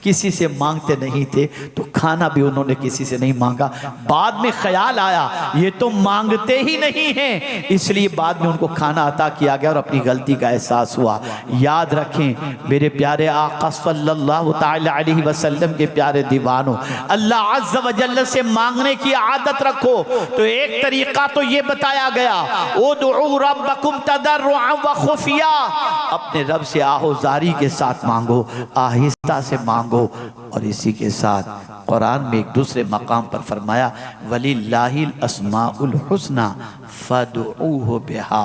किसी से मांगते नहीं थे, तो खाना भी उन्होंने किसी से नहीं मांगा। बाद में ख्याल आया ये तो मांगते ही नहीं हैं, इसलिए बाद में उनको खाना अता किया गया और अपनी गलती का एहसास हुआ। याद रखें मेरे प्यारे आका सल्लल्लाहु तआला अलैहि वसल्लम के प्यारे दीवानों, अल्लाह अज़्ज़ व जल्ल से मांगने की आदत रखो। तो एक तरीका तो ये बताया गया, उदउ रब्बकुम तदर्रुअन व खुफिया, अपने रब से आहोजारी के साथ मांगो, आहिस्ता से मांगो। और इसी के साथ कुरान में एक दूसरे मकाम पर फरमाया वलिल्लाहिल अस्माउल हुस्ना फदऊहु बिहा।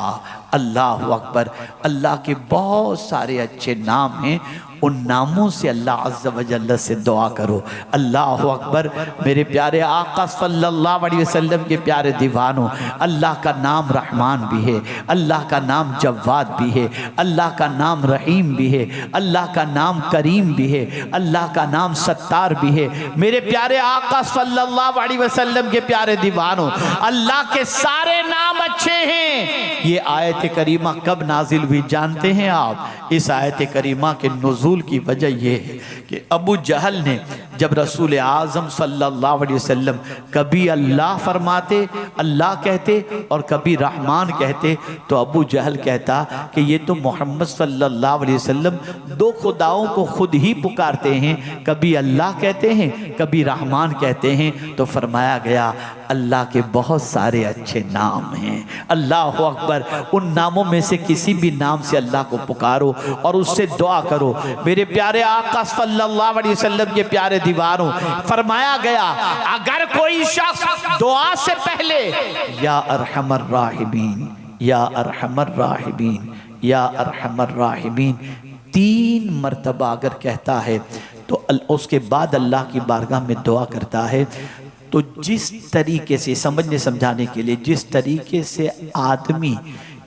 अल्लाह अकबर, अल्लाह के बहुत सारे अच्छे नाम हैं, उन नामों से अल्लाह अज़्ज़ व जल्ल से दुआ करो। अल्लाह अकबर। मेरे प्यारे आका सल्लल्लाहु अलैहि वसल्लम के प्यारे दीवानों, अल्लाह का नाम रहमान भी है, अल्लाह का नाम जव्वाद भी है, अल्लाह का नाम रहीम भी है, अल्लाह का नाम करीम भी है, अल्लाह का नाम सत्तार भी है। मेरे प्यारे आका सल्लल्लाहु अलैहि वसल्लम के प्यारे दीवानों, अल्लाह के सारे नाम अच्छे हैं। ये आयत करीमा कब नाजिल हुई जानते हैं आप? इस आयत करीमा के नुज़ूल की वजह यह है कि अबू जहल ने जब रसूल आज़म सल्लल्लाहु अलैहि वसल्लम कभी अल्लाह फरमाते, अल्लाह कहते और कभी रहमान कहते, तो अबू जहल कहता कि ये तो मोहम्मद सल्लल्लाहु अलैहि वसल्लम 2 खुदाओं को खुद ही पुकारते हैं, कभी अल्लाह कहते हैं कभी रहमान कहते हैं। तो फरमाया गया अल्लाह के बहुत सारे अच्छे नाम हैं। अल्लाह अकबर। उन नामों में से किसी भी नाम से अल्लाह को पुकारो और उससे दुआ करो। मेरे प्यारे आका सल्लल्लाहु अलैहि वसल्लम के प्यारे दीवारों, फरमाया गया अगर कोई शख्स दुआ से पहले या अरहमर राहिमीन, या अरहमर राहिमीन, या अरहमर राहिमीन 3 मरतबा अगर कहता है तो उसके बाद अल्लाह की बारगाह में दुआ करता है, तो जिस तरीके से समझने समझाने के लिए, जिस तरीके से आदमी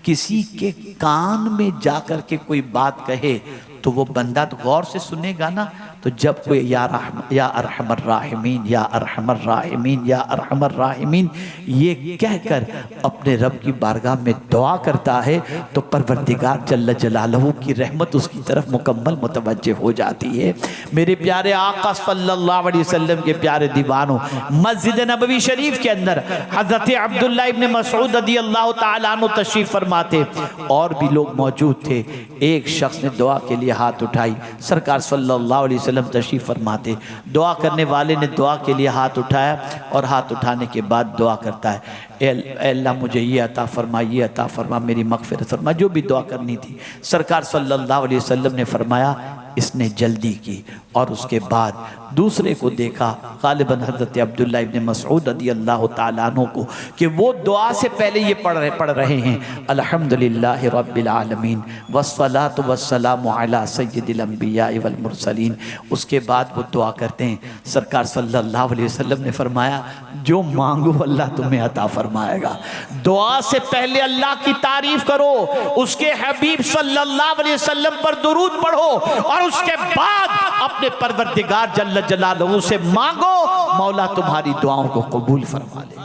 किसी के कान में जाकर के कोई बात कहे तो वो बंदा तो गौर से सुनेगा ना। तो जब कोई या अरहमर राहिमीन, या अरहमर राहिमीन, या अरहमर राहिमीन ये कहकर अपने रब की बारगाह में दुआ करता है, तो परवरदिगार जल्ल जलालहू की रहमत उसकी तरफ मुकम्मल मुतवज्जे हो जाती है। मेरे प्यारे आका सल्लल्लाहु अलैहि वसल्लम के प्यारे दीवानों, मस्जिद नबवी शरीफ के अंदर हज़रत अब्दुल्लाह इब्न मसऊद रज़ियल्लाहु ताला अन्हु तशरीफ़ फरमाते, और भी लोग मौजूद थे। एक शख्स ने दुआ के लिए हाथ उठाई, सरकार सल्लल्लाहु अलैहि वसल्लम तशरीफ़ फरमाते, दुआ करने वाले ने दुआ के लिए हाथ उठाया और हाथ उठाने के बाद दुआ करता है, ए अल्लाह मुझे ये अता फरमा, ये अता फरमा, मेरी मग़फ़िरत फरमा, जो भी दुआ करनी थी। सरकार सल्लल्लाहु अलैहि वसल्लम ने फरमाया इसने जल्दी की, और उसके बाद दूसरे को देखा, गालिबन हज़रत अब्दुल्लाह इब्न मसऊद रज़ियल्लाहु ताला अन्हु को, कि वो दुआ से पहले ये पढ़ रहे हैं अल्हम्दुलिल्लाहि रब्बिल आलमीन वस्सलातु वस्सलामु अला सय्यिदिल अंबिया वल मुरसलीन। उसके बाद वो दुआ करते हैं। सरकार सल्लल्लाहु अलैहि वसल्लम ने फरमाया जो मांगो अल्लाह तुम्हें अता फरमाएगा। दुआ से पहले अल्लाह की तारीफ करो, उसके हबीब सल्लल्लाहु अलैहि वसल्लम पर दुरूद पढ़ो, और उसके बाद अपने परवरदिगार जल्ल जलालहू से मांगो, मौला तुम्हारी दुआओं को कबूल फरमा ले।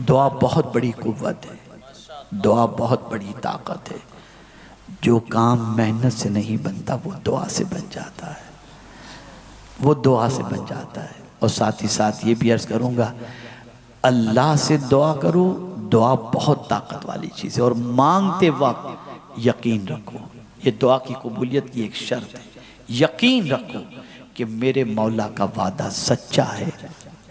दुआ बहुत बड़ी कुव्वत है, दुआ बहुत बड़ी ताकत है। जो काम मेहनत से नहीं बनता वो दुआ से बन जाता है, वो दुआ से बन जाता है। और साथ ही साथ ये भी अर्ज करूँगा, अल्लाह से दुआ करो, दुआ बहुत ताकत वाली चीज़ है। और मांगते वक्त यकीन रखो, ये दुआ की कबूलियत की एक शर्त है। यकीन रखो कि मेरे मौला का वादा सच्चा है,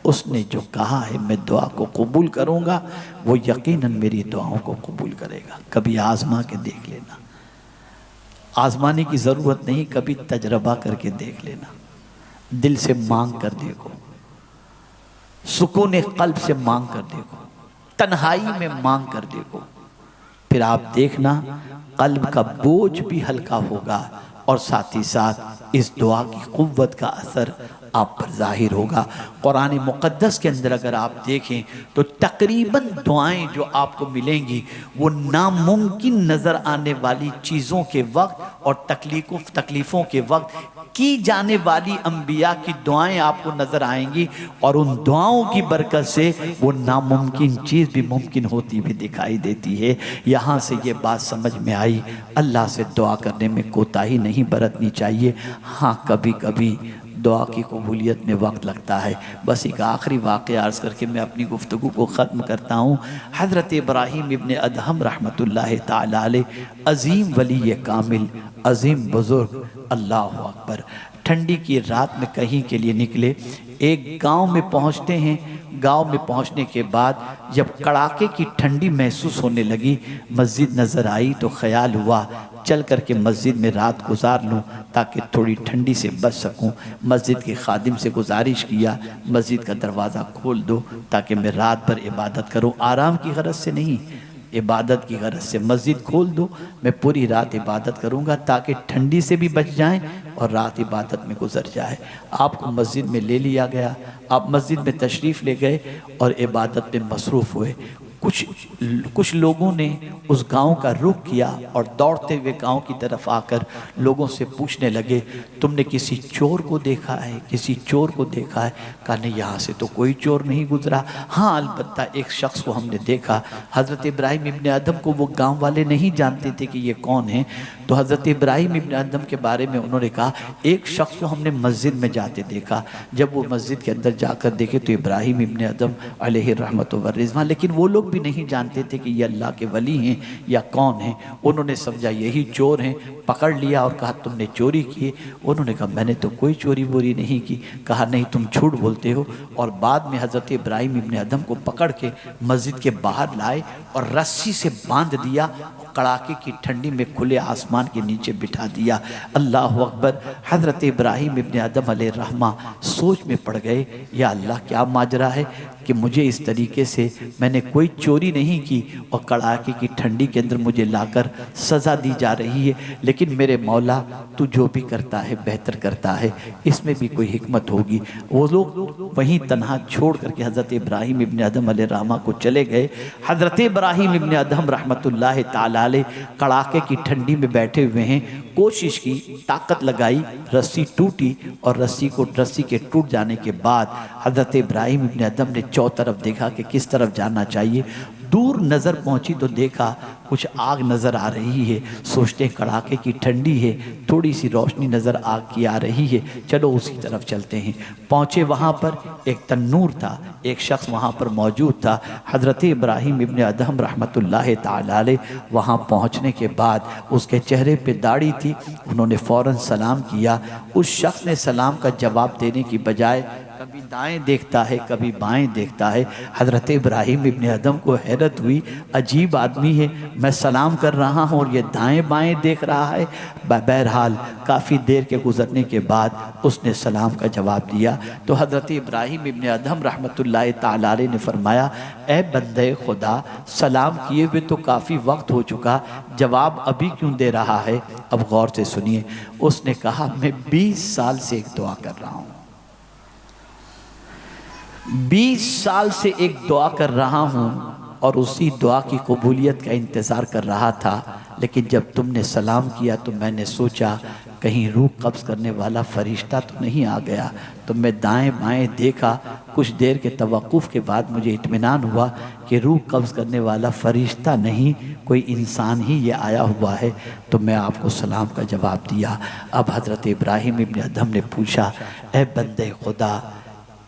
उसने जो कहा है मैं दुआ को कबूल करूँगा, वो यकीनन मेरी दुआओं को कबूल करेगा। कभी आजमा के देख लेना, आजमाने की ज़रूरत नहीं, कभी तजर्बा करके देख लेना, दिल से मांग कर देखो, सुकून कल्ब से मांग कर देखो, तन्हाई में मांग कर देखो, फिर आप देखना कल्ब का बोझ भी हल्का होगा और साथ ही साथ इस दुआ की कुव्वत का असर आप पर जाहिर होगा। कुरान मुक़द्दस के अंदर अगर आप देखें तो तकरीबन दुआएं जो आपको मिलेंगी वो नामुमकिन नज़र आने वाली चीज़ों के वक्त और तकलीफ़ों के वक्त की जाने वाली अंबिया की दुआएं आपको नज़र आएंगी, और उन दुआओं की बरकत से वो नामुमकिन चीज़ भी मुमकिन होती हुई दिखाई देती है। यहाँ से ये बात समझ में आई, अल्लाह से दुआ करने में कोताही नहीं बरतनी चाहिए। हाँ, कभी कभी दुआ की कबूलियत में वक्त लगता है। बस एक आखिरी वाक़या अर्ज़ करके मैं अपनी गुफ्तगू को ख़त्म करता हूँ। हज़रत इब्राहीम इब्न अदहम रहमतुल्लाहि ताला अलैह, अज़ीम वली कामिल, अज़ीम बुज़ुर्ग, अल्लाहु अकबर, ठंडी की रात में कहीं के लिए निकले। एक गांव में पहुंचते हैं। गांव में पहुंचने के बाद जब कड़ाके की ठंडी महसूस होने लगी, मस्जिद नज़र आई तो ख़याल हुआ चल करके मस्जिद में रात गुजार लूँ ताकि थोड़ी ठंडी से बच सकूँ। मस्जिद के खादिम से गुजारिश किया, मस्जिद का दरवाज़ा खोल दो ताकि मैं रात भर इबादत करूँ, आराम की गरज से नहीं, इबादत की गरज से। मस्जिद खोल दो, मैं पूरी रात इबादत करूँगा ताकि ठंडी से भी बच जाएं और रात इबादत में गुजर जाए। आपको मस्जिद में ले लिया गया, आप मस्जिद में तशरीफ़ ले गए और इबादत में मसरूफ़ हुए। कुछ लोगों ने उस गांव का रुख किया और दौड़ते हुए गांव की तरफ आकर लोगों से पूछने लगे, तुमने किसी चोर को देखा है, किसी चोर को देखा है? कहा नहीं, यहाँ से तो कोई चोर नहीं गुजरा। हाँ, अलबत्ता एक शख्स को हमने देखा। हज़रत इब्राहीम इब्न अदम को वो गांव वाले नहीं जानते थे कि ये कौन है, तो हज़रत इब्राहीम इब्न अदम के बारे में उन्होंने कहा एक शख्स को हमने मस्जिद में जाते देखा। जब वो मस्जिद के अंदर जाकर देखे तो इब्राहीम इब्न अदम अलैहि रहमत व रिज़वान, लेकिन वो लोग भी नहीं जानते थे कि ये अल्लाह के वली हैं या कौन हैं। उन्होंने समझा यही चोर हैं, पकड़ लिया और कहा तुमने चोरी की? उन्होंने कहा मैंने तो कोई चोरी वोरी नहीं की। कहा नहीं, तुम झूठ बोलते हो। और बाद में हज़रत इब्राहीम इब्न अदम को पकड़ के मस्जिद के बाहर लाए और रस्सी से बांध दिया, कड़ाके की ठंडी में खुले आसमान के नीचे बिठा दिया। अल्लाह अकबर। हज़रत इब्राहीम इब्न अदम अलैहि रहमा सोच में पड़ गए, या अल्लाह क्या माजरा है कि मुझे इस तरीके से मैंने कोई चोरी नहीं की और कड़ाके की ठंडी के अंदर मुझे लाकर सज़ा दी जा रही है। लेकिन मेरे मौला, तू जो भी करता है बेहतर करता है, इसमें भी कोई हिकमत होगी। वो लोग वहीं तन्हा छोड़ करके हज़रत इब्राहीम इब्न अदम अलैहि रहमा को चले गए। हज़रत इब्राहीम इब्न अदम रहमतुल्लाहि ताला अलैह कड़ाके की ठंडी में बैठे हुए हैं। कोशिश की, ताकत लगाई, रस्सी टूटी और रस्सी के टूट जाने के बाद हज़रत इब्राहीम इब्न अदम ने चौतरफ देखा कि किस तरफ जाना चाहिए। दूर नज़र पहुंची तो देखा कुछ आग नज़र आ रही है। सोचते कड़ाके की ठंडी है, थोड़ी सी रोशनी नज़र आग की आ रही है, चलो उसी तरफ चलते हैं। पहुँचे, वहाँ पर एक तन्नूर था, एक शख्स वहाँ पर मौजूद था। हज़रत इब्राहीम इब्न अदहम रहमतुल्लाहि ताला अलैह वहाँ पहुँचने के बाद उसके चेहरे पे दाढ़ी थी। उन्होंने फ़ौरन सलाम किया। उस शख्स ने सलाम का जवाब देने की बजाय कभी दाएं देखता है, कभी बाएं देखता है। हज़रत इब्राहीम इब्न अदम को हैरत हुई, अजीब आदमी है, मैं सलाम कर रहा हूँ और ये दाएं बाएं देख रहा है। बहरहाल काफ़ी देर के गुजरने के बाद उसने सलाम का जवाब दिया। तो हज़रत इब्राहीम इब्न अदम रहमतुल्लाहि ताला अलैह ने फरमाया, ए बंदे खुदा, सलाम किए हुए तो काफ़ी वक्त हो चुका, जवाब अभी क्यों दे रहा है? अब गौर से सुनिए। उसने कहा, मैं 20 साल से एक दुआ कर रहा हूँ, 20 साल से एक दुआ कर रहा हूँ और उसी दुआ की कबूलियत का इंतज़ार कर रहा था। लेकिन जब तुमने सलाम किया तो मैंने सोचा कहीं रूह कब्ज़ करने वाला फ़रिश्ता तो नहीं आ गया। तो मैं दाएं बाएं देखा। कुछ देर के तवक़्क़ुफ़ के बाद मुझे इत्मीनान हुआ कि रूह कब्ज़ करने वाला फ़रिश्ता नहीं, कोई इंसान ही ये आया हुआ है। तो मैं आपको सलाम का जवाब दिया। अब हज़रत इब्राहीम इब्न अदम ने पूछा, ए बंदे खुदा,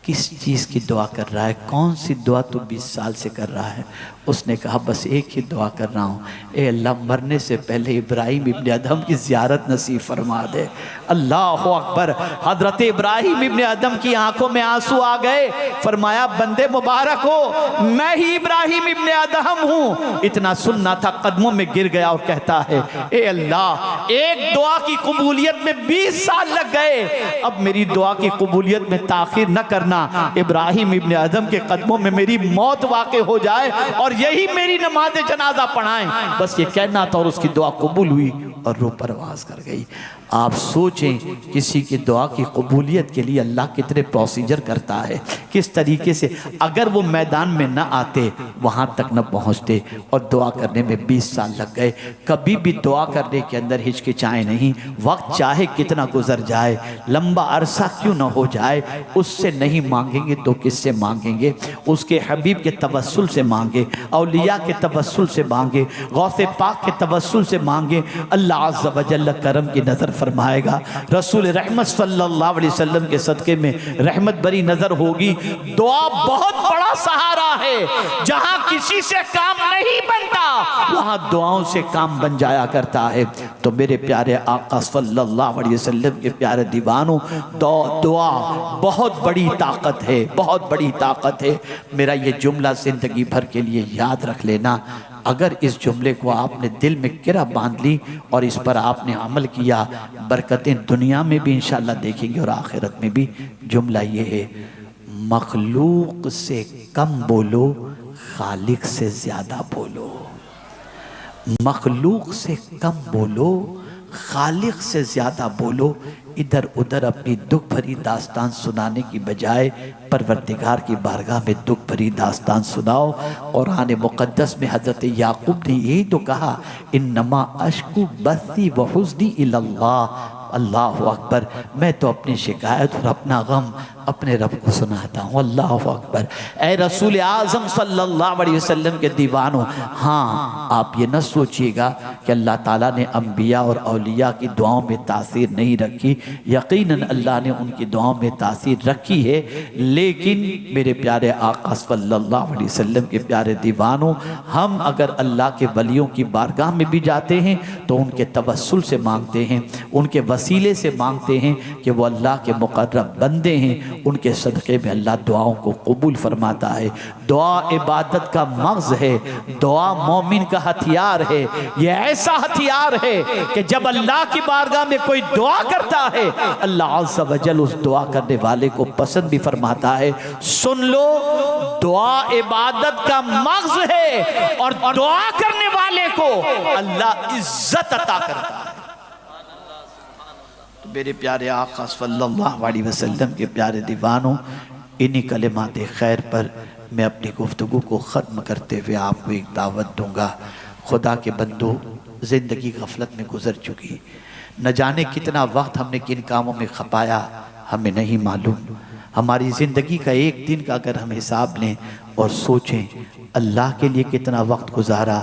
किस चीज़ की दुआ कर रहा है? कौन सी दुआ तू 20 साल से कर रहा है? उसने कहा, बस एक ही दुआ कर रहा हूँ, ए अल्लाह, मरने से पहले इब्राहीम इब्न अदम की ज़ियारत नसीब फरमा दे। अल्लाह अकबर। हज़रत इब्राहीम इब्न अदम की आंखों में आंसू आ गए। फरमाया, बंदे मुबारक हो, मैं ही इब्राहीम इब्न अदम हूँ। इतना सुनना था, कदमों में गिर गया और कहता है, ए अल्लाह, एक दुआ की कबूलियत में 20 साल लग गए, अब मेरी दुआ की कबूलियत में ताख़ीर न करना। वरना इब्राहिम इब्ने अदम के कदमों में मेरी मौत वाक़ हो जाए और यही मेरी नमाज जनाजा पढ़ाएं। बस ये कहना था और उसकी दुआ कबूल हुई और रूह परवास कर गई। आप सोचें किसी की दुआ की कबूलियत के लिए अल्लाह कितने प्रोसीजर करता है, किस तरीके से। अगर वो मैदान में न आते, वहाँ तक न पहुँचते और दुआ करने में 20 साल लग गए। कभी भी दुआ करने के अंदर हिचकिचाएं नहीं। वक्त चाहे कितना गुजर जाए, लंबा अरसा क्यों न हो जाए, उससे नहीं मांगेंगे तो किससे मांगेंगे? उसके हबीब के तवस्सुल से मांगे, औलिया के तवस्सुल से मांगे, गौसे पाक के तवस्सुल से मांगे। अल्लाह अज़्ज़ व जल्ल करम की नज़र फरमाएगा। रसूल रहमत सल्लल्लाहु अलैहि वसल्लम के सदक़े में रहमत भरी नज़र होगी। दुआ बहुत बड़ा सहारा है। जहाँ किसी से काम नहीं बनता, वहाँ दुआओं से काम बन जाया करता है। तो मेरे प्यारे आका सल्लल्लाहु अलैहि वसल्लम के प्यारे दीवानों, दुआ बहुत बड़ी ताकत है, बहुत बड़ी ताकत है। मेरा ये जुमला ज़िंदगी भर के लिए याद रख लेना। अगर इस जुमले को आपने दिल में किरा बांध ली और इस पर आपने अमल किया, बरकतें दुनिया में भी इंशाअल्लाह देखेंगे और आखिरत में भी। जुमला ये है, मखलूक से कम बोलो, खालिक से ज़्यादा बोलो। मखलूक से कम बोलो, खालिक से ज़्यादा बोलो। इधर उधर अपनी दुख भरी दास्तान सुनाने की बजाय परवरदिगार की बारगाह में दुख भरी दास्तान सुनाओ। कुरान मुक़द्दस में हज़रत याक़ूब ने यही तो कहा, इन्नमा अश्कु बस्ती व हुज़्नी इलल्लाह। अल्लाह अकबर, मैं तो अपनी शिकायत और अपना गम अपने रब को सुनाता हूँ। अल्लाह अकबर। ए रसूल आज़म सल्लल्लाहु अलैहि वसल्लम के दीवानों, हाँ आप ये न सोचिएगा कि अल्लाह ताला ने अंबिया और औलिया की दुआओं में तासीर नहीं रखी। यकीनन अल्लाह ने उनकी दुआओं में तासीर रखी है, लेकिन मेरे प्यारे आका सल्लल्लाहु अलैहि वसल्लम के प्यारे दीवानों, हम अगर अल्लाह के वलियों की बारगाह में भी जाते हैं तो उनके तवस्सुल से मांगते हैं, उनके वसीले से मांगते हैं कि वो अल्लाह के मुक़र्रब बंदे हैं। उनके सदक़े में अल्लाह दुआओं को कबूल फरमाता है। दुआ इबादत का मग़ज़ है, दुआ मोमिन का हथियार है। ये ऐसा हथियार है कि जब अल्लाह की बारगाह में कोई दुआ करता है, अल्लाह अज़्ज़ व जल उस दुआ करने वाले को पसंद भी फरमाता है। सुन लो, दुआ इबादत का मग़ज़ है और दुआ करने वाले को अल्लाह इज्जत अता करता है। मेरे प्यारे आका सल्लल्लाहु अलैहि वसल्लम के प्यारे दीवानों, इन्हीं कलिमात खैर पर मैं अपनी गुफ्तगू को ख़त्म करते हुए आपको एक दावत दूंगा। खुदा के बंदो, ज़िंदगी गफलत में गुजर चुकी, न जाने कितना वक्त हमने किन कामों में खपाया हमें नहीं मालूम। हमारी ज़िंदगी का एक दिन का अगर हम हिसाब लें और सोचें अल्लाह के लिए कितना वक्त गुजारा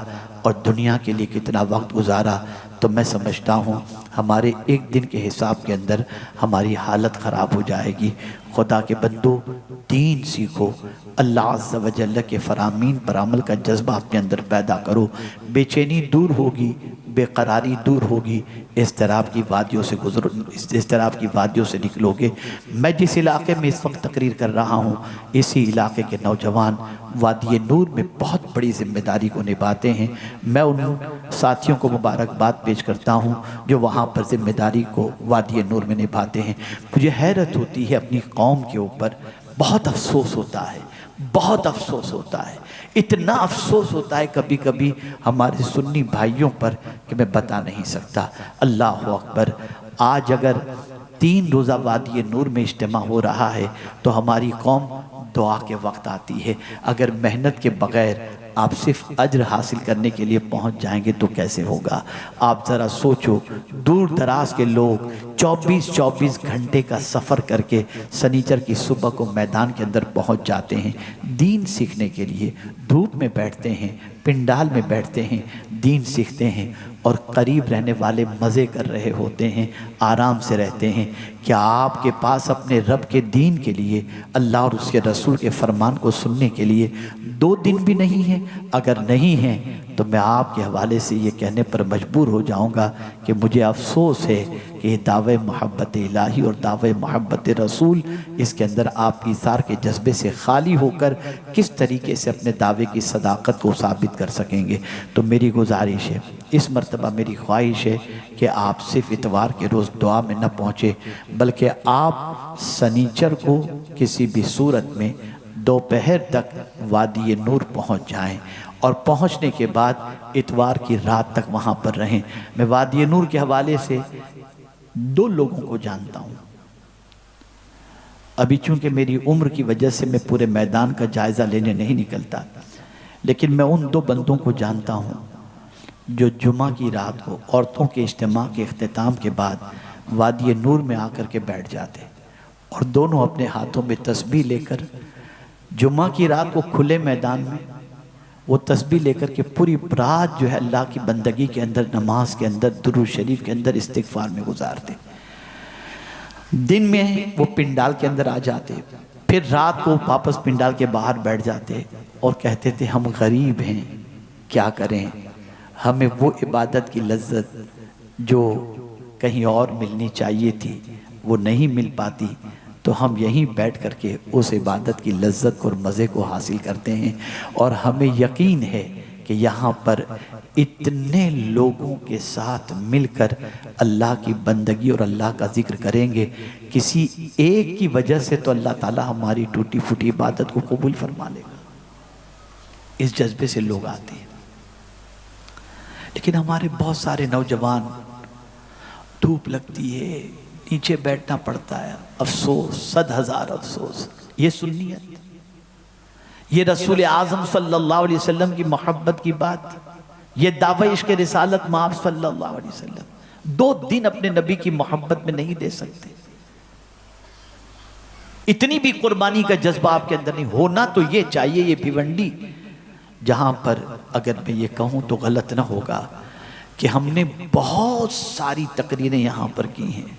और दुनिया के लिए कितना वक्त गुजारा, तो मैं समझता हूँ हमारे एक दिन के हिसाब के अंदर हमारी हालत ख़राब हो जाएगी। खुदा के बंदो, दीन सीखो, अल्लाह अज़्ज़ व जल्ल के फ़रामीन पर अमल का जज्बा अपने अंदर पैदा करो। बेचैनी दूर होगी, बेकरारी दूर होगी। इस तरह की वादियों से गुजरो, इस तरह की वादियों से निकलोगे। मैं जिस इलाके में इस वक्त तकरीर कर रहा हूँ, इसी इलाके के नौजवान वादी नूर में बहुत बड़ी जिम्मेदारी को निभाते हैं। मैं उन साथियों को मुबारकबाद पेश करता हूँ जो वहाँ पर जिम्मेदारी को वादी नूर में निभाते हैं। मुझे हैरत होती है अपनी कौम के ऊपर, बहुत अफसोस होता है, बहुत अफसोस होता है। इतना अफसोस होता है कभी कभी हमारे सुन्नी भाइयों पर कि मैं बता नहीं सकता। अल्लाह अकबर। आज अगर 3 रोज़ा वादी नूर में इज्तिमा हो रहा है तो हमारी कौम दुआ के वक्त आती है। अगर मेहनत के बग़ैर आप सिर्फ अज्र हासिल करने के लिए पहुंच जाएंगे तो कैसे होगा? आप ज़रा सोचो, दूर दराज के लोग 24-24 घंटे का सफ़र करके सनीचर की सुबह को मैदान के अंदर पहुंच जाते हैं दीन सीखने के लिए। धूप में बैठते हैं, पिंडाल में बैठते हैं, दीन सीखते हैं और करीब रहने वाले मज़े कर रहे होते हैं, आराम से रहते हैं। क्या आपके पास अपने रब के दीन के लिए, अल्लाह और उसके रसूल के फरमान को सुनने के लिए 2 दिन भी नहीं है? अगर नहीं है तो मैं आपके हवाले से ये कहने पर मजबूर हो जाऊंगा कि मुझे अफसोस है कि दावे मोहब्बत इलाही और दावे मोहब्बत रसूल इसके अंदर आप ईसार के जज्बे से खाली होकर किस तरीके से अपने दावे की सदाकत को साबित कर सकेंगे। तो मेरी गुजारिश है, इस मर्तबा मेरी ख्वाहिश है कि आप सिर्फ इतवार के रोज़ दुआ में न पहुँचे, बल्कि आप सनीचर को किसी भी सूरत में दोपहर तक वादी नूर पहुँच जाएं और पहुँचने के बाद इतवार की रात तक वहाँ पर रहें। मैं वादी नूर के हवाले से 2 लोगों को जानता हूँ। अभी चूंकि मेरी उम्र की वजह से मैं पूरे मैदान का जायज़ा लेने नहीं निकलता, लेकिन मैं उन 2 बंदों को जानता हूँ जो जुमा की रात को औरतों के इज्तिमा के इख्तिताम के बाद वादी नूर में आकर के बैठ जाते और दोनों अपने हाथों में तस्बीह लेकर जुमा की रात को खुले मैदान में वो तस्बीह लेकर के पूरी रात जो है अल्लाह की बंदगी के अंदर, नमाज के अंदर, दुरूद शरीफ के अंदर, इस्तिग़फ़ार में गुजारते। दिन में वो पिंडाल के अंदर आ जाते, फिर रात को वापस पिंडाल के बाहर बैठ जाते और कहते थे हम गरीब हैं, क्या करें, हमें वो इबादत की लज्जत जो कहीं और मिलनी चाहिए थी वो नहीं मिल पाती, तो हम यहीं बैठ करके उस इबादत की लज्जत को और मज़े को हासिल करते हैं। और हमें यकीन है कि यहाँ पर इतने लोगों के साथ मिलकर अल्लाह की बंदगी और अल्लाह का जिक्र करेंगे, किसी एक की वजह से तो अल्लाह ताला हमारी टूटी फूटी इबादत को कबूल फरमा लेगा। इस जज्बे से लोग आते हैं। लेकिन हमारे बहुत सारे नौजवान, धूप लगती है, नीचे बैठना पड़ता है, अफसोस, 100,000 अफसोस। ये सुन्नियत, ये रसूल आज़म सल्लल्लाहु अलैहि वसल्लम की मोहब्बत की बात, ये दावा इश्क़ रिसालत माब सल्लल्लाहु अलैहि वसल्लम 2 दिन अपने नबी की मोहब्बत में नहीं दे सकते। इतनी भी कुर्बानी का जज्बा आपके अंदर नहीं होना तो ये चाहिए। ये भिवंडी जहां पर अगर मैं ये कहूं तो गलत ना होगा कि हमने बहुत सारी तकरीरें यहाँ पर की हैं,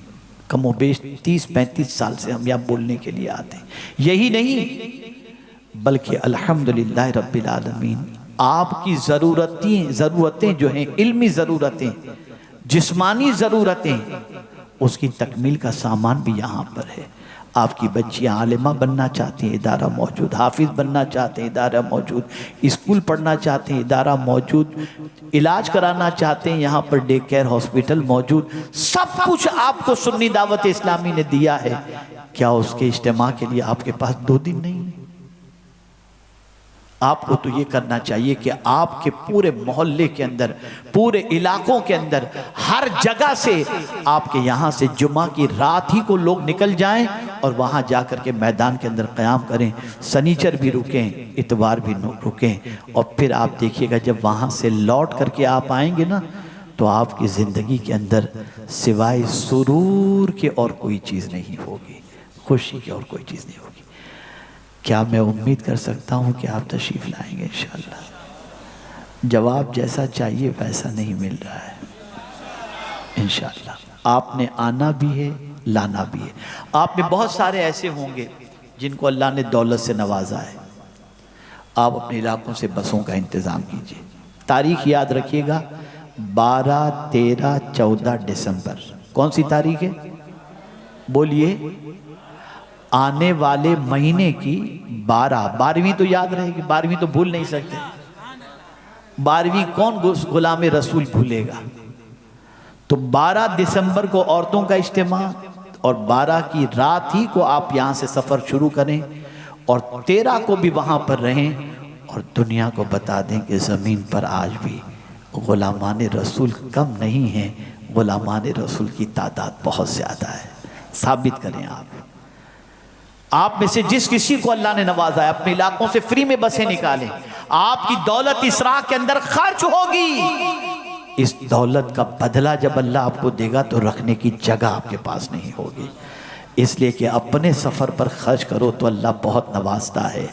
कमोबेश 30-35 साल से हम यहाँ बोलने के लिए आते हैं। यही नहीं बल्कि अल्हम्दुलिल्लाह रब्बिल आलमीन आपकी ज़रूरतें जो हैं, इल्मी ज़रूरतें, जिस्मानी ज़रूरतें, उसकी तकमील का सामान भी यहाँ पर है। आपकी बच्चियाँ आलिमा बनना चाहती हैं, इदारा मौजूद, हाफिज़ बनना चाहते हैं, इदारा मौजूद, स्कूल पढ़ना चाहते हैं, इदारा मौजूद, इलाज कराना चाहते हैं, यहाँ पर डे केयर हॉस्पिटल मौजूद, सब कुछ आपको सुन्नी दावत इस्लामी ने दिया है। क्या उसके इज्तिमा के लिए आपके पास 2 दिन नहीं है? आपको तो ये करना चाहिए कि आपके पूरे मोहल्ले के अंदर, पूरे इलाकों के अंदर, हर जगह से आपके यहाँ से जुमा की रात ही को लोग निकल जाएं और वहाँ जा कर के मैदान के अंदर क़याम करें। सनीचर भी रुकें, इतवार भी रुकें, और फिर आप देखिएगा जब वहाँ से लौट करके आप आएंगे ना, तो आपकी ज़िंदगी के अंदर सिवाय सुरूर के और कोई चीज़ नहीं होगी, खुशी की और कोई चीज़ नहीं होगी। क्या मैं उम्मीद कर सकता हूँ कि आप तशरीफ़ लाएंगे इंशाअल्लाह? जवाब जैसा चाहिए वैसा नहीं मिल रहा है। इंशाअल्लाह आपने आना भी है, लाना भी है। आप में बहुत सारे ऐसे होंगे जिनको अल्लाह ने दौलत से नवाजा है। आप अपने इलाकों से बसों का इंतज़ाम कीजिए। तारीख याद रखिएगा, 12, 13, 14 दिसंबर। कौन सी तारीख है? बोलिए। आने वाले महीने की 12वीं तो याद रहेगी, 12वीं तो भूल नहीं सकते। 12वीं कौन गुलाम रसूल भूलेगा? तो 12 दिसंबर को औरतों का इज्तिमा, और 12 की रात ही को आप यहाँ से सफ़र शुरू करें और 13 को भी वहाँ पर रहें और दुनिया को बता दें कि ज़मीन पर आज भी गुलामान रसूल कम नहीं हैं, गुलामान रसूल की तादाद बहुत ज़्यादा है। साबित करें आप में से जिस किसी को अल्लाह ने नवाजा है, अपने इलाकों से फ्री में बसें निकालें। आपकी दौलत इस राह के अंदर खर्च होगी। इस दौलत का बदला जब अल्लाह आपको देगा तो रखने की जगह आपके पास नहीं होगी। इसलिए कि अपने सफ़र पर खर्च करो तो अल्लाह बहुत नवाजता है,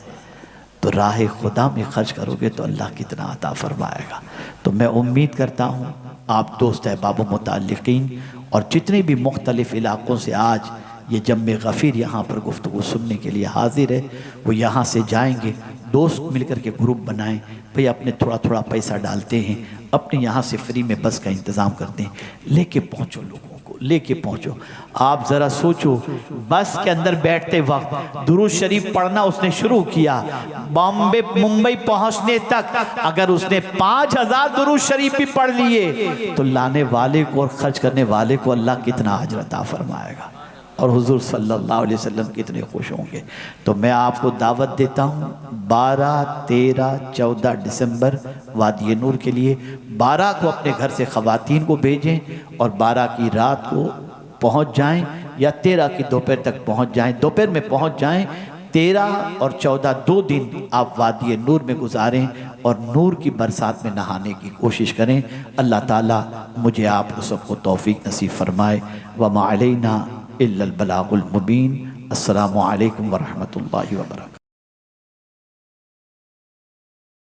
तो राह खुदा में खर्च करोगे तो अल्लाह कितना अता फरमाएगा। तो मैं उम्मीद करता हूँ आप दोस्त अहबाब मुताल्लिकीन और जितने भी मुख्तलिफ़ इलाकों से आज ये जम्मे गफ़ीर यहाँ पर गुफ्तगू सुनने के लिए हाजिर है, वो यहाँ से जाएंगे, दोस्त मिलकर के ग्रुप बनाएं, भाई अपने थोड़ा थोड़ा पैसा डालते हैं, अपने यहाँ से फ्री में बस का इंतज़ाम करते हैं, लेके पहुँचो लोगों को। लेके पहुंचो। आप ज़रा सोचो, बस के अंदर बैठते वक्त दुरूद शरीफ पढ़ना उसने शुरू किया, बॉम्बे मुंबई पहुंचने तक अगर उसने 5000 दुरूद शरीफ भी पढ़ लिए तो लाने वाले को और खर्च करने वाले को अल्लाह कितना अजर अता फरमाएगा और हुजूर सल्लल्लाहु अलैहि वसल्लम कितने खुश होंगे। तो मैं आपको दावत देता हूँ 12, 13, 14 दिसंबर वादी नूर के लिए। 12 को अपने घर से ख़वातीन को भेजें और 12 की रात को पहुँच जाएं या 13 की दोपहर तक पहुँच जाएं, दोपहर में पहुँच जाएं। 13 और 14 2 दिन आप वादी नूर में गुजारें और नूर की बरसात में नहाने की कोशिश करें। अल्लाह ताला मुझे आप सबको तौफीक नसीब फरमाए। व मा अलैना इल्लल बलागुल मुबीन। अस्सलामु अलैकुम व रहमतुल्लाहि व बरकातहू।